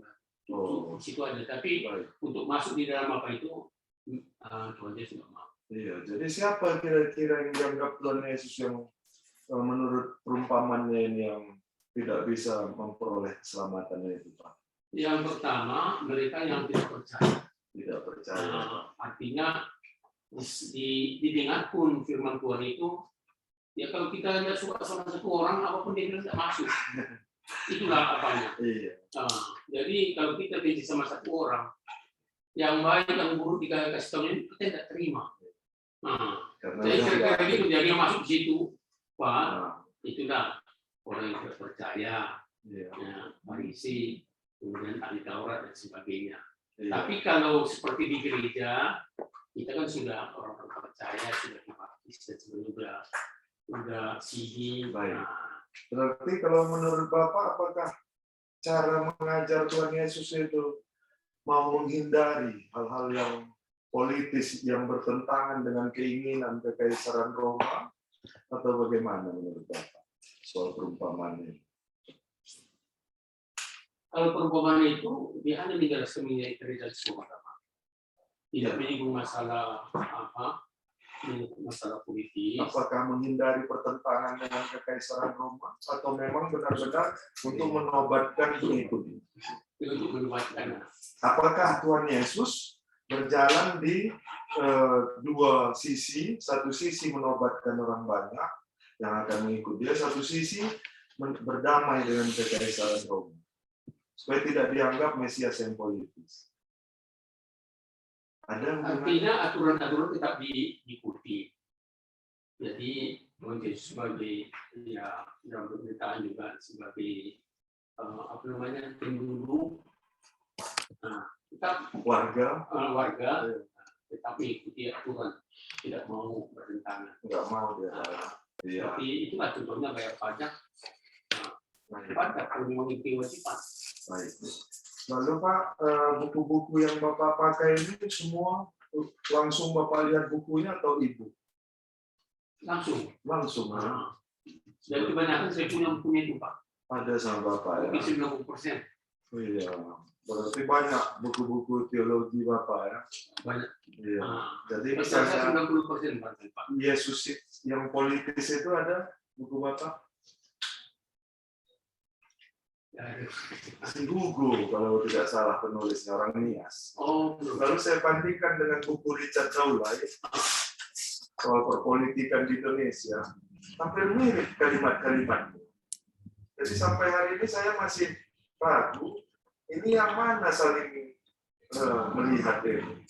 Di situ ada, tapi untuk masuk di dalam apa itu Tuhan Yesus tidak mau. Iya, jadi siapa kira-kira yang dianggap Tuhan Yesus yang menurut perumpamannya ini yang tidak bisa memperoleh keselamatannya itu Pak? Yang pertama mereka yang tidak percaya. Tidak percaya. Artinya didengar pun firman Tuhan itu, ya kalau kita lihat suka sama satu orang apapun dia bilang tidak masuk. Itulah apanya. Iya. Nah, jadi kalau kita benci sama satu orang, yang baik yang buruk dikasih tahu ini kita tidak terima. Nah, Karena jadi udah kira-kira gitu, jadi yang masuk di situ, Pak, Nah, itulah orang yang tidak percaya, iya. ya, Farisi, kemudian ahli Taurat dan sebagainya. Iya. Tapi kalau seperti di gereja, kita kan sudah orang percaya, sudah dibaptis dan sebagainya, udah CD. Baik. Nah, Berarti kalau menurut Bapak, apakah cara mengajar Tuhan Yesus itu mau menghindari hal-hal yang politis yang bertentangan dengan keinginan kekaisaran Roma, atau bagaimana menurut Bapak soal perumpamaan ini? kalau perumpamaan itu dia hanya menjelaskan mengenai kerajaan semua agama. Tidak menyinggung masalah apa, masalah politis. Apakah menghindari pertentangan dengan kekaisaran Roma, atau memang benar-benar untuk menobatkan pengikutnya? Untuk menuatkan. Apakah Tuhan Yesus berjalan di dua sisi, satu sisi menobatkan orang banyak yang akan mengikut dia, satu sisi berdamai dengan kekaisaran Roma, supaya tidak dianggap Mesias yang politis? Ada Artinya aturan-aturan tetap diikuti. Jadi Tuhan Yesus sebagai ya dalam pemerintahan juga sebagai apa namanya penduduk, nah, tetap warga warga tetap mengikuti aturan, tidak mau bertentangan. nggak mau dia. Iya. Tapi itulah contohnya bayar pajak. Pajak kalau mengikuti kewajiban. Baik. Lalu Pak, buku-buku yang Bapak pakai ini semua langsung Bapak lihat bukunya atau Ibu? Langsung. Langsung. Nah, dan kebanyakan saya punya itu Pak. Ada sama Bapak ya? Mungkin 90%. Oh, iya. Berarti banyak buku-buku teologi Bapak ya? Banyak. Iya. Jadi Saya misalnya 90% Pak. Yesus yang politis itu ada buku Bapak? Si Hugo kalau tidak salah penulisnya, orang Nias. Oh, Lalu saya bandingkan dengan buku Richard Daulay soal perpolitikan di Indonesia, hampir mirip kalimat-kalimatnya. Jadi sampai hari ini saya masih ragu, ini yang mana saling melihat ini.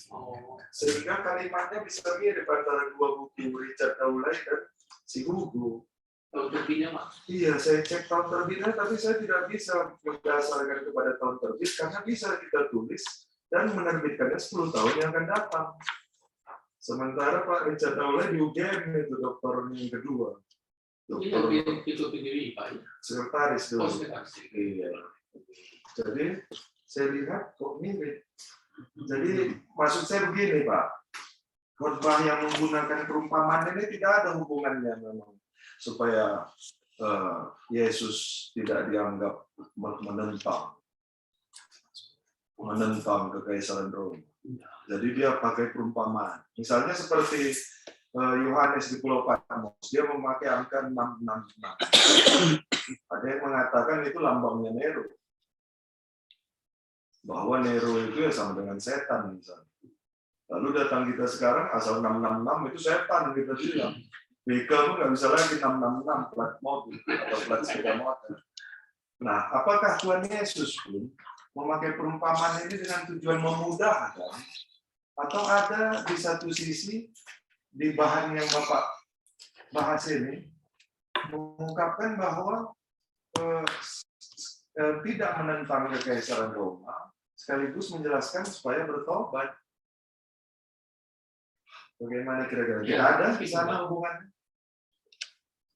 Sehingga kalimatnya bisa mirip antara dua buku Richard Daulay dan si Hugo. tahun terbitnya Pak. Iya, saya cek tahun terbitnya, tapi saya tidak bisa berdasarkan kepada tahun terbit, karena bisa kita tulis dan menerbitkannya 10 tahun yang akan datang. Sementara Pak Richard Daulay di UGM itu dokter yang kedua. Dokter Itu PDWI Pak. sekretaris dulu. Sekretaris. Iya. Jadi saya lihat kok mirip. Jadi maksud saya begini Pak, khotbah yang menggunakan perumpamaan ini tidak ada hubungannya memang supaya Yesus tidak dianggap menentang kekaisaran Roma. Jadi dia pakai perumpamaan. Misalnya seperti Yohanes di Pulau Patmos, dia memakai angka 666. Ada yang mengatakan itu lambangnya Nero. Bahwa Nero itu ya sama dengan setan misalnya. Lalu datang kita sekarang asal 666 itu setan kita bilang. BK pun nggak bisa lagi 666 plat mobil atau plat sepeda motor. Nah, apakah Tuhan Yesus pun memakai perumpamaan ini dengan tujuan memudahkan, atau ada di satu sisi di bahan yang Bapak bahas ini mengungkapkan bahwa tidak menentang kekaisaran Roma, sekaligus menjelaskan supaya bertobat. Bagaimana kira-kira? Tidak ada di sana hubungannya?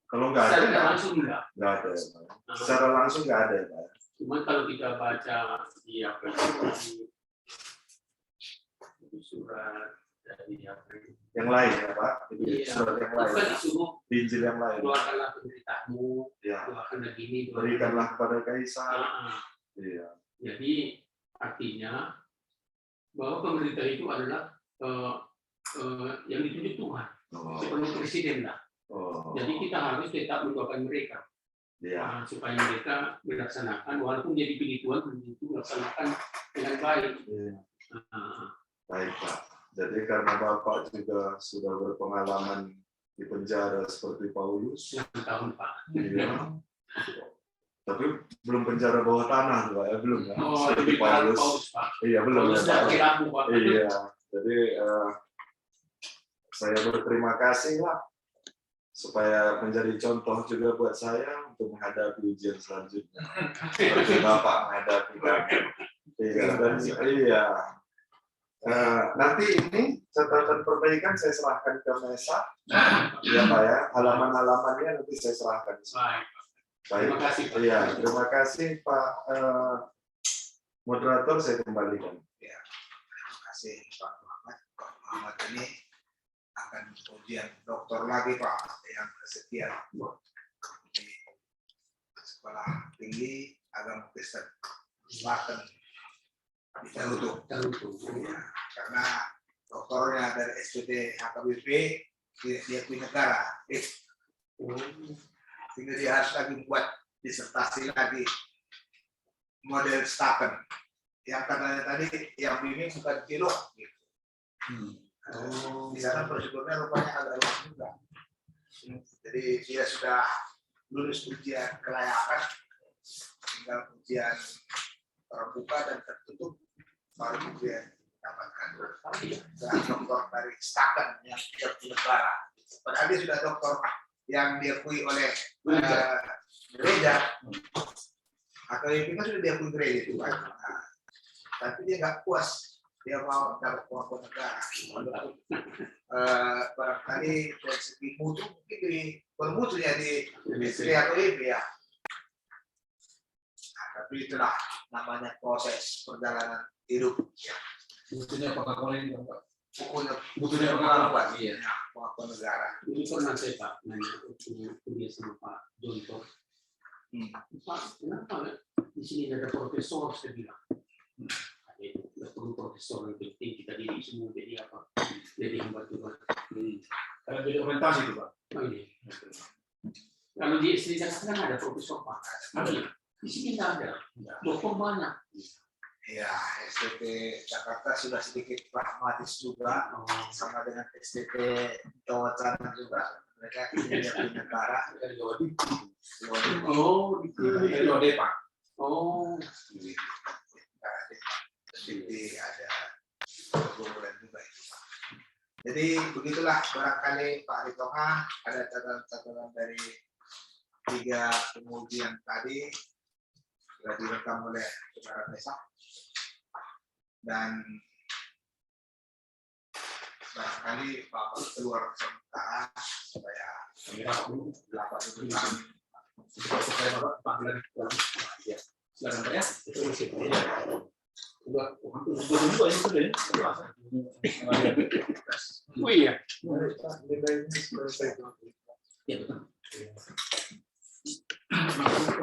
Kalau nggak ada, Secara langsung enggak. nggak ada. Secara langsung nggak ada, Pak. Cuma kalau kita baca di apa itu surat dari apa Yang lain ya Pak? Itu Iya. surat yang itu kan lain, disuruh di Injil yang lain. doakanlah penderitaanmu, Ya. doakanlah gini, Berikanlah kepada kaisar. Ah, Iya. jadi artinya bahwa pemerintah itu adalah yang ditunjuk Tuhan, Oh. sepenuh presiden lah. Oh. Jadi kita harus tetap mendoakan mereka. Iya. Supaya mereka melaksanakan, walaupun jadi pilih Tuhan, itu melaksanakan dengan baik. Iya. Nah, Baik Pak. Jadi karena Bapak juga sudah berpengalaman di penjara seperti Paulus, 6 tahun Pak. iya. Tapi belum penjara bawah tanah tuh Pak, ya belum ya. Oh, Seperti lebih parah Paulus. Paulus, Pak. Iya belum Paulus ya sudah Pak. kiramu, Pak. Iya, jadi saya berterima kasih lah supaya menjadi contoh juga buat saya untuk menghadapi ujian selanjutnya. Seperti Bapak menghadapi kami. Iya, dan iya. Nanti ini catatan perbaikan saya serahkan ke Mesa, ya Pak ya. Halaman-halamannya nanti saya serahkan. Baik. Baik. Terima kasih, Pak. Iya, terima kasih Pak moderator, saya kembalikan. Ya, terima kasih Pak Muhammad. Pak Muhammad ini akan ujian dokter lagi Pak yang kesekian di sekolah tinggi agama Kristen Selatan di Cerutu. Ya, karena doktornya dari SPT HKBP dia punya negara, sehingga dia harus lagi membuat disertasi lagi model Staken. Yang katanya tadi yang bimbing bukan kilo gitu. Di sana prosedurnya rupanya agak luas juga. Jadi dia sudah lulus ujian kelayakan, tinggal ujian terbuka dan tertutup baru kemudian dapatkan doktor dari Staken yang dia punya negara. Padahal dia sudah doktor yang diakui oleh gereja atau yang kita sudah diakui gereja itu kan. Nah, tapi dia nggak puas, dia mau dapat pengakuan negara. Barangkali dari segi mutu mungkin bermutu ya di HKBP ya. Nah, tapi itulah namanya proses perjalanan hidup. Ya. Butuhnya pengakuan ini Pak. Butuhnya pengakuan, iya, pengakuan negara. Ini pernah saya Pak nanya kuliah sama Pak Jontor. Pak, kenapa di sini ada profesor? Saya bilang, ada perlu profesor yang penting kita didik semua jadi apa? Jadi hamba Tuhan. Karena jadi orientasi itu Pak. Oh ini. Kalau di SD Jakarta kan ada profesor Pak. Ada. Di sini nggak ada. Dokter banyak. Ya, STP Jakarta sudah sedikit pragmatis juga, sama dengan STP Jawa Tengah juga. Mereka punya negara dari Jawa Timur. Oh, Itu ada Pak. Oh, Jadi ada pergumulan juga itu. Jadi begitulah barangkali Pak Ritonga ada catatan dari 3 pengujian tadi sudah direkam oleh saudara Mesa. Dan barangkali Bapak keluar sementara supaya dapat diberikan Supaya Bapak panggilan ya. Silakan Pak ya. Sudah juga ya sudah ya. oh iya. Ya betul.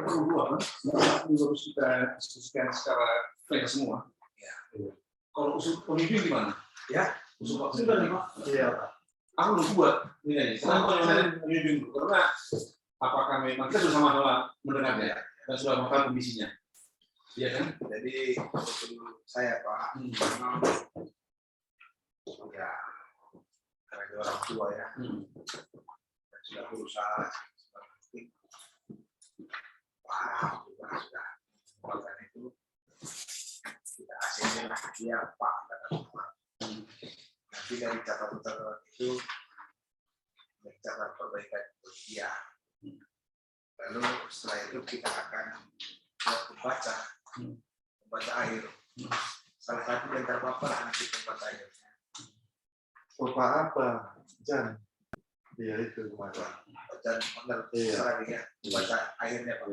Perlu dua kan? Harus kita diskusikan secara fair semua. Kalau usul pemimpin gimana? Ya, Usul Pak Sudah nih Pemimpin. Pak. iya. Aku belum buat ini. Sekarang kalau pemimpin dulu karena apakah memang kita sudah sama-sama mendengarnya dan sudah makan kondisinya. Iya kan? Jadi dulu saya Pak, memang ya karena dia orang tua ya, dan sudah berusaha seperti parah juga sudah melakukan itu. Kita hasilnya dia Pak kata Pak. Nanti dari catatan itu mencatat perbaikan dia. Lalu setelah itu kita akan membaca akhir. Salah satu yang terbapak nanti membaca akhirnya. Bapak apa? Jan. Iya itu kemarin. Dan mengerti lagi ya, membaca akhirnya Pak.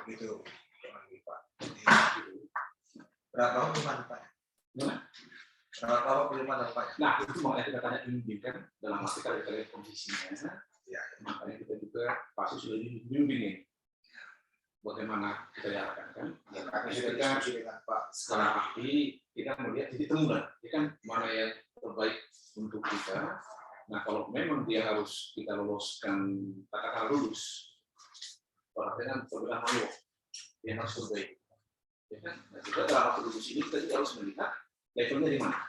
Begitu Pak. Berapa tahun kemana Pak? Berapa tahun kemana Pak? Nah itu makanya kita tanya pemimpin kan dalam arti kalau kita lihat kondisinya. Ya makanya kita juga pasti sudah dibimbing nih. Bagaimana kita lihatkan kan? Ya, Kami sudah diskusi dengan Pak. sekarang ini kita melihat titik temu lah, ya kan mana yang terbaik untuk kita. Nah kalau memang dia harus kita loloskan katakanlah lulus, berarti kan program mayo yang harus terbaik. Ya kan? Nah juga dalam waktu lulus ini kita juga harus melihat levelnya di mana.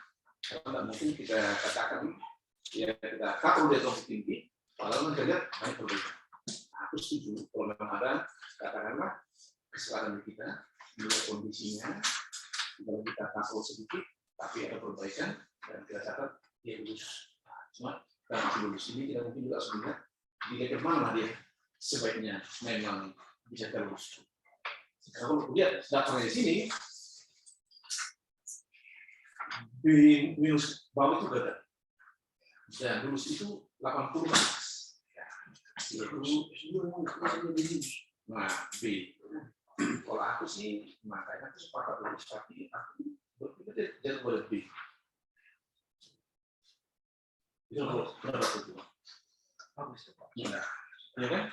Karena nggak mungkin kita katakan ya kita katur dia terlalu tinggi, padahal kita lihat banyak perbedaan. Nah, aku setuju kalau memang ada katakanlah kesalahan kita, melihat kondisinya, kalau kita tahu sedikit, tapi ada perbaikan dan kita catat dia lulus. Cuma dalam lulus ini kita mungkin juga harus melihat di mana dia sebaiknya memang bisa terlulus. Kalau lihat daftarnya di sini, B minus bawah itu gak ada. Dan lulus itu 80 mas. Nah, B. Kalau aku sih, makanya aku sepakat lulus, tapi aku berpikir jangan boleh B. Itu pendapat itu. Bagus, Pak. Ya kan?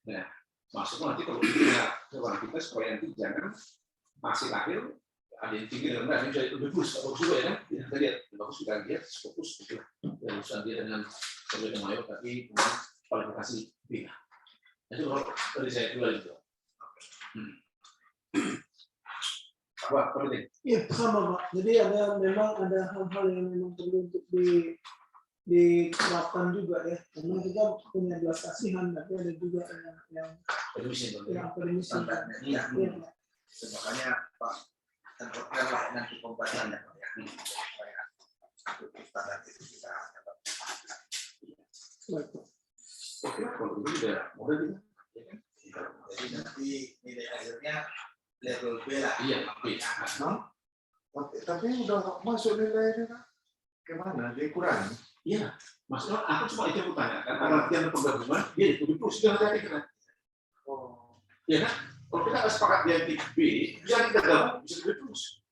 Nah, maksudnya nanti kalau kita supaya nanti jangan masih akhir ada yang tinggi dan rendah, ini bisa lebih bagus juga ya kan? Kita lihat, bagus kita lihat, fokus gitu. Dan urusan dia dengan sebagai mayor, tapi kualifikasi B. Itu kalau dari saya dua itu. Apa penting? Iya, sama Pak. Jadi memang ada hal-hal yang memang perlu untuk diterapkan juga ya. Karena kita punya belas kasihan, tapi ada juga yang akademisi. Iya. Makanya Pak, tentukanlah nanti pembahasannya Pak ya. Supaya standar itu bisa dapat. Baik, Pak. Oke, kalau itu sudah mudah gitu. Jadi nanti nilai akhirnya level B lah. Iya, B. Tapi udah masuk nilainya kan? Kemana? Dia kurang. Iya, maksudnya aku cuma itu yang tanyakan. Karena latihan penggabungan, dia itu sudah hati-hati kan? Oh. Iya kan? Kalau kita nggak sepakat dia di B, bisa kita gabung, bisa lebih terus.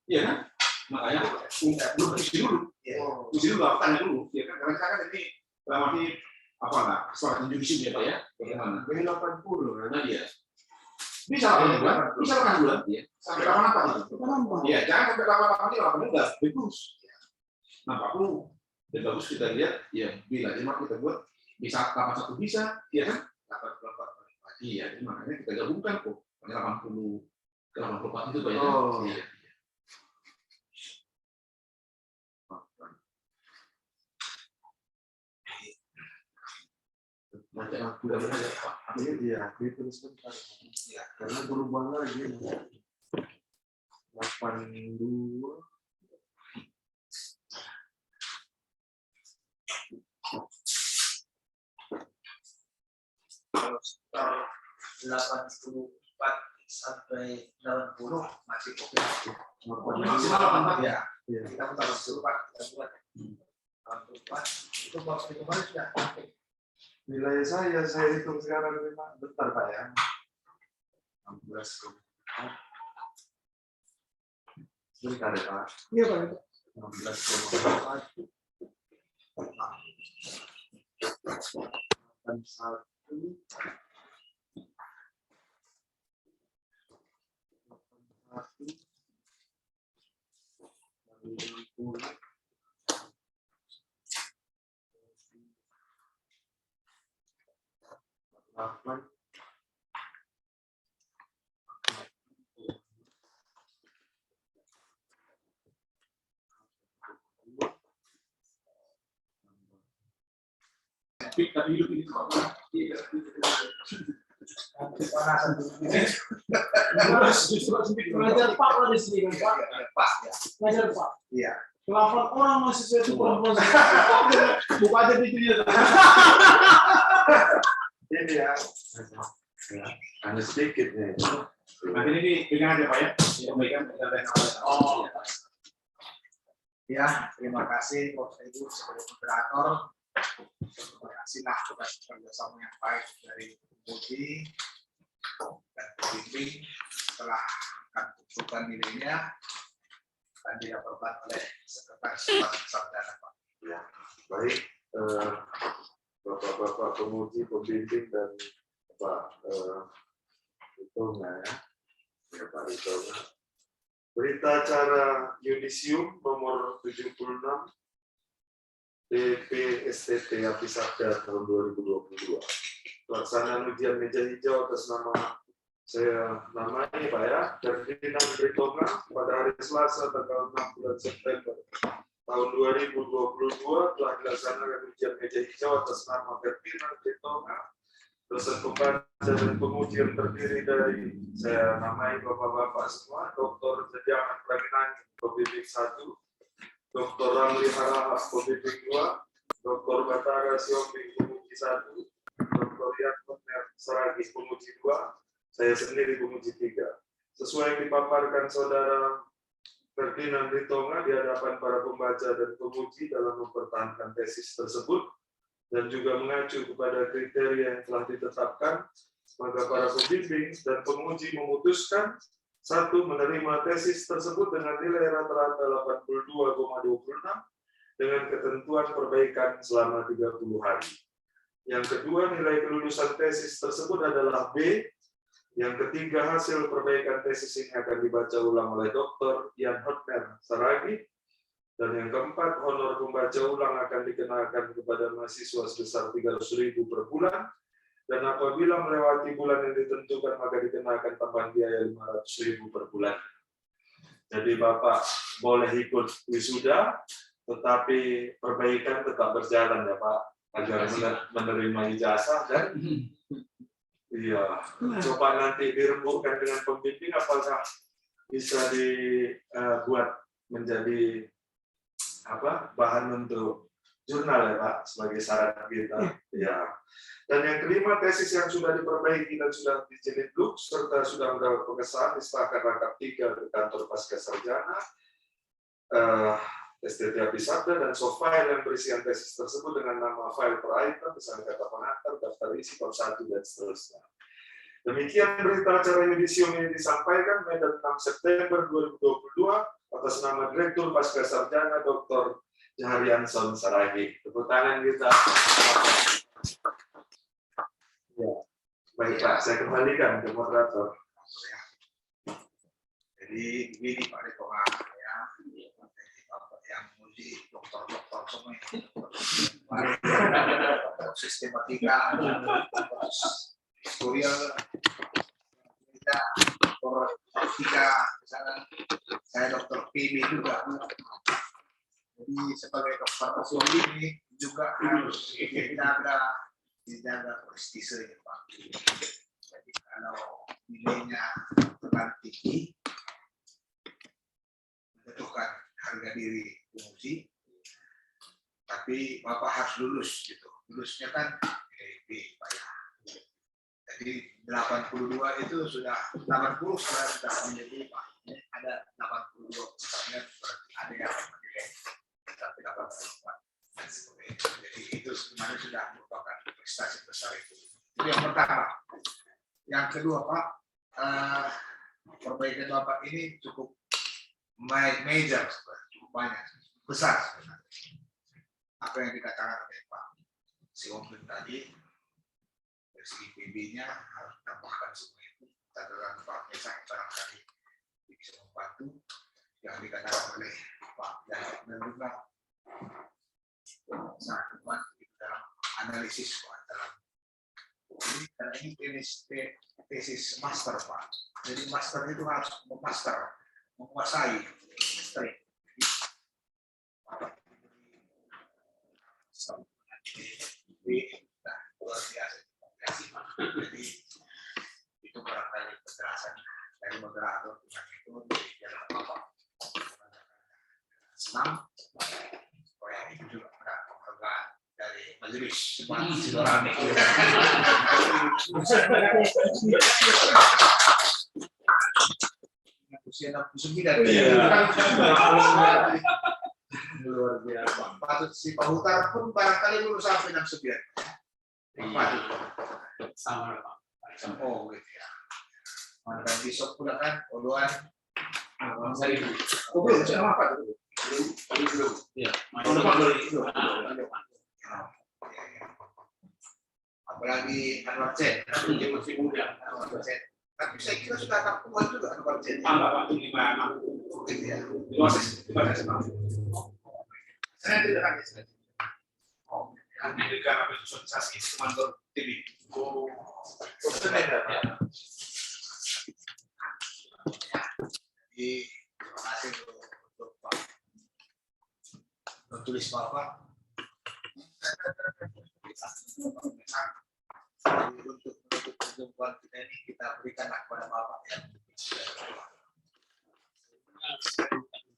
Iya kan? Makanya belum isi dulu. Isi dulu, aku tanya dulu. Ya kan? Karena kan ini dalam arti apa lah? Kesepakatan judisi ya Pak ya? Bagaimana? B80 kan? Nah dia bisa 8 bulan, bisa 8 bulan, ya. Sampai 8 itu. Iya, jangan sampai 8 ini 8 enggak bagus. Nah, aku dan bagus kita lihat, ya bila cuma kita buat bisa 81 bisa, ya kan? 84. Iya, jadi makanya kita gabungkan kok. 80 ke 84 itu banyak. Oh. Iya. Nanti aku udah benar ya Pak. Iya, itu sebentar. Ya, Karena berubah lagi. 82. kalau sekitar 84 sampai 90 masih oke. Maksimal 84 Ya, Iya. kita mau taruh dulu Pak, kita buat 84 itu waktu kemarin sudah sampai. Nilai saya hitung sekarang memang bentar Pak ya. 16. Sebentar ya Pak. Iya, Pak. 16,1. 81. 60. Tapi hidup ini Pak. Iya. Pemanasan dulu. Ngajar Pak lah di sini kan Pak. Pak ya. Ngajar Pak. Iya. 8 orang mahasiswa itu perempuan. Buka aja pintunya. Ini ya. Hanya sedikit nih. Nanti ini pegang aja Pak ya. Pegang. Oh. Ya, terima kasih Bapak Ibu sebagai moderator. Terima kasih atas kerjasama yang baik dari Budi dan pembimbing setelah akan tentukan nilainya dan dilaporkan oleh Sekretaris Sarjana Pak. Ya, baik. Bapak-bapak penguji, pembimbing dan Pak Ritonga ya Pak Ritonga. Berita acara Yudisium nomor 76 DPSTT Apisakda tahun 2022. Pelaksanaan ujian meja hijau atas nama saya namanya Pak ya, Ferdinand Ritonga pada hari Selasa tanggal 6 bulan September tahun 2022 telah dilaksanakan ujian meja hijau atas nama Ferdinand Ritonga dosen pembaca dan penguji yang terdiri dari saya namai bapak-bapak semua, Dr. Jajaman Praginani, Pembimbing 1, Dr. Ramli Harahap, Pembimbing 2, Dr. Batara Siombing, Penguji 1, Dr. Yatmo Saragi, Penguji 2, saya sendiri Penguji 3. Sesuai yang dipaparkan Saudara Ferdinand Ritonga di hadapan para pembaca dan penguji dalam mempertahankan tesis tersebut, dan juga mengacu kepada kriteria yang telah ditetapkan, maka para pembimbing dan penguji memutuskan satu, menerima tesis tersebut dengan nilai rata-rata 82,26 dengan ketentuan perbaikan selama 30 hari. Yang kedua, nilai kelulusan tesis tersebut adalah B. Yang ketiga, hasil perbaikan tesis ini akan dibaca ulang oleh Dr. Ian Hotner Saragi. Dan yang keempat, honor pembaca ulang akan dikenakan kepada mahasiswa sebesar 300.000 per bulan. Dan apabila melewati bulan yang ditentukan, maka dikenakan tambahan biaya 500.000 per bulan. Jadi Bapak boleh ikut wisuda, tetapi perbaikan tetap berjalan ya Pak, agar menerima ijazah dan iya, coba nanti dirembukkan dengan pembimbing apakah bisa dibuat menjadi bahan untuk jurnal ya Pak sebagai syarat kita. Ya. Dan yang kelima, tesis yang sudah diperbaiki dan sudah dijilid look serta sudah mendapat pengesahan disahkan rangkap 3 ke kantor pasca sarjana, STT Abisabda dan soft file yang berisian tesis tersebut dengan nama file per item, misalnya kata pengantar, daftar isi, bab 1 dan seterusnya. Demikian berita acara yudisium ini disampaikan Medan 6 September 2022 atas nama Direktur Pasca Sarjana Dr. Jaharianson Saragi. Tepuk tangan kita. Ya. Baik Pak, saya kembalikan ke moderator. Jadi begini Pak Ritonga ya, Bapak yang muji dokter-dokter semua sistematika, historial, kita tiga misalnya saya dokter PB juga. Jadi sebagai dokter umum ini juga harus dijaga prestisenya Pak. Jadi kalau nilainya terlalu tinggi, menentukan harga diri penguji, tapi Bapak harus lulus gitu. Lulusnya kan B Pak ya. Jadi 82 itu sudah 80 sudah menjadi Pak. Ada 82 berarti ada yang menilai tapi 84. Jadi itu sebenarnya sudah merupakan prestasi besar itu. Itu yang pertama. Yang kedua Pak, perbaikan Bapak ini cukup major, cukup banyak, besar sebenarnya. Apa yang dikatakan oleh Pak Siombing tadi, dari segi PB-nya harus tambahkan semua itu. Catatan Pak Mesak barangkali bisa membantu yang dikatakan oleh Pak Jahit dan juga sangat membantu dalam analisis Pak. Karena ini tesis master Pak. Jadi master itu harus menguasai string. Nah, luar biasa. Jadi itu barangkali penjelasan dari moderator tentang itu di dalam Bapak senang supaya itu juga ada penghargaan dari majelis Sidoarjo. Usia 69. Luar biasa. Patut si Pak Hutar pun barangkali lulus sampai 69. Sama Pak. Oh gitu ya. Dan besok pula kan uluan. Belum, saya apa dulu? Belum. Ya. Apalagi Anwar Chen, Dia masih muda. tapi saya kira sudah akan kuat juga Anwar Chen. Tambah 5. Gitu ya. Saya tidak akan di negara visualisasi teman-teman TV. Jadi terima kasih untuk Pak tulis Bapak. Untuk kebutuhan kita ini kita berikan kepada Bapak ya.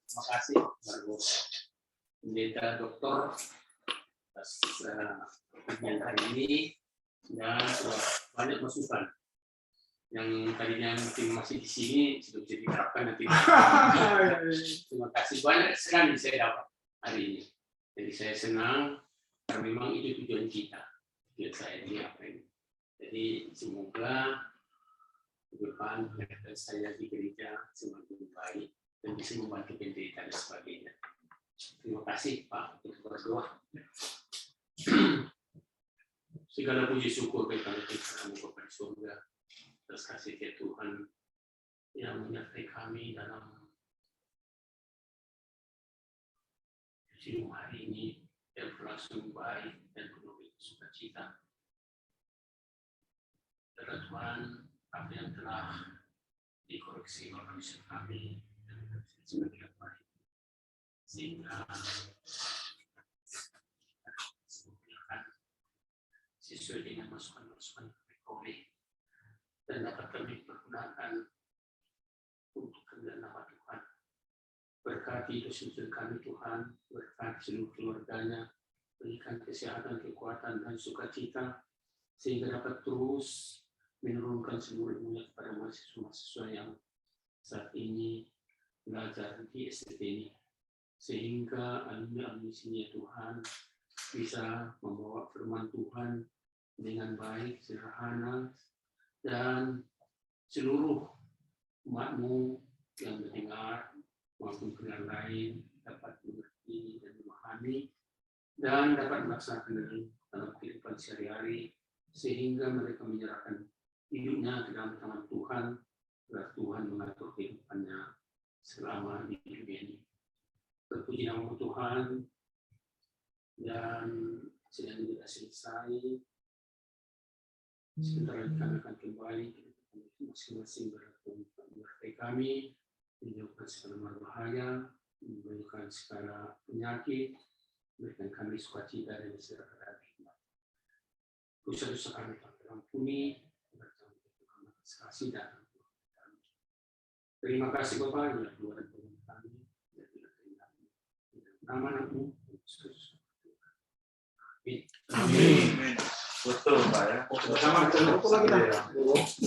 Terima kasih Baru Pendeta Doktor atas pertemuan hari ini dan banyak masukan yang tadinya mungkin masih di sini sudah bisa diterapkan nanti. Terima kasih banyak sekali saya dapat hari ini. Jadi saya senang karena memang itu tujuan kita. Tujuan saya ini apa ini. Jadi semoga ke depan saya di gereja semakin baik dan bisa membantu pendeta dan sebagainya. Terima kasih Pak untuk berdoa. Segala puji syukur kepada Tuhan kepada surga atas kasih Tuhan yang menyertai kami dalam musim hari ini yang berlangsung baik dan penuh sukacita. Karena Tuhan, apa yang telah dikoreksi oleh manusia kami dan semakin baik, sehingga sesuai dengan masukan-masukan Oleh dan dapat kami pergunakan untuk kemuliaan nama Tuhan. Berkati dosen kami Tuhan, berkati seluruh keluarganya, berikan kesehatan, kekuatan, dan sukacita, sehingga dapat terus menurunkan seluruh ilmunya kepada mahasiswa-mahasiswa yang saat ini belajar di STT ini, sehingga alumni-alumni sini Tuhan bisa membawa firman Tuhan dengan baik, sederhana, dan seluruh umatmu yang mendengar maupun yang lain dapat mengerti dan memahami dan dapat melaksanakan dalam kehidupan sehari-hari sehingga mereka menyerahkan hidupnya ke dalam tangan Tuhan agar Tuhan mengatur kehidupannya selama di dunia ini. Terpuji nama Tuhan dan sedang tidak selesai. Sebentar lagi kami akan kembali masing-masing berarti kami menjauhkan segala mara bahaya, menjauhkan segala penyakit, berikan kami sukacita dan istirahat hikmat. Dosa-dosa kami telah terampuni, bertanggung jawab atas kasih dan kami. Terima kasih Bapak yang Tuhan dan Tuhan kami dan tidak terima. Nama Nabi Yesus. Amin. Amin. Betul Pak ya. Sama kita.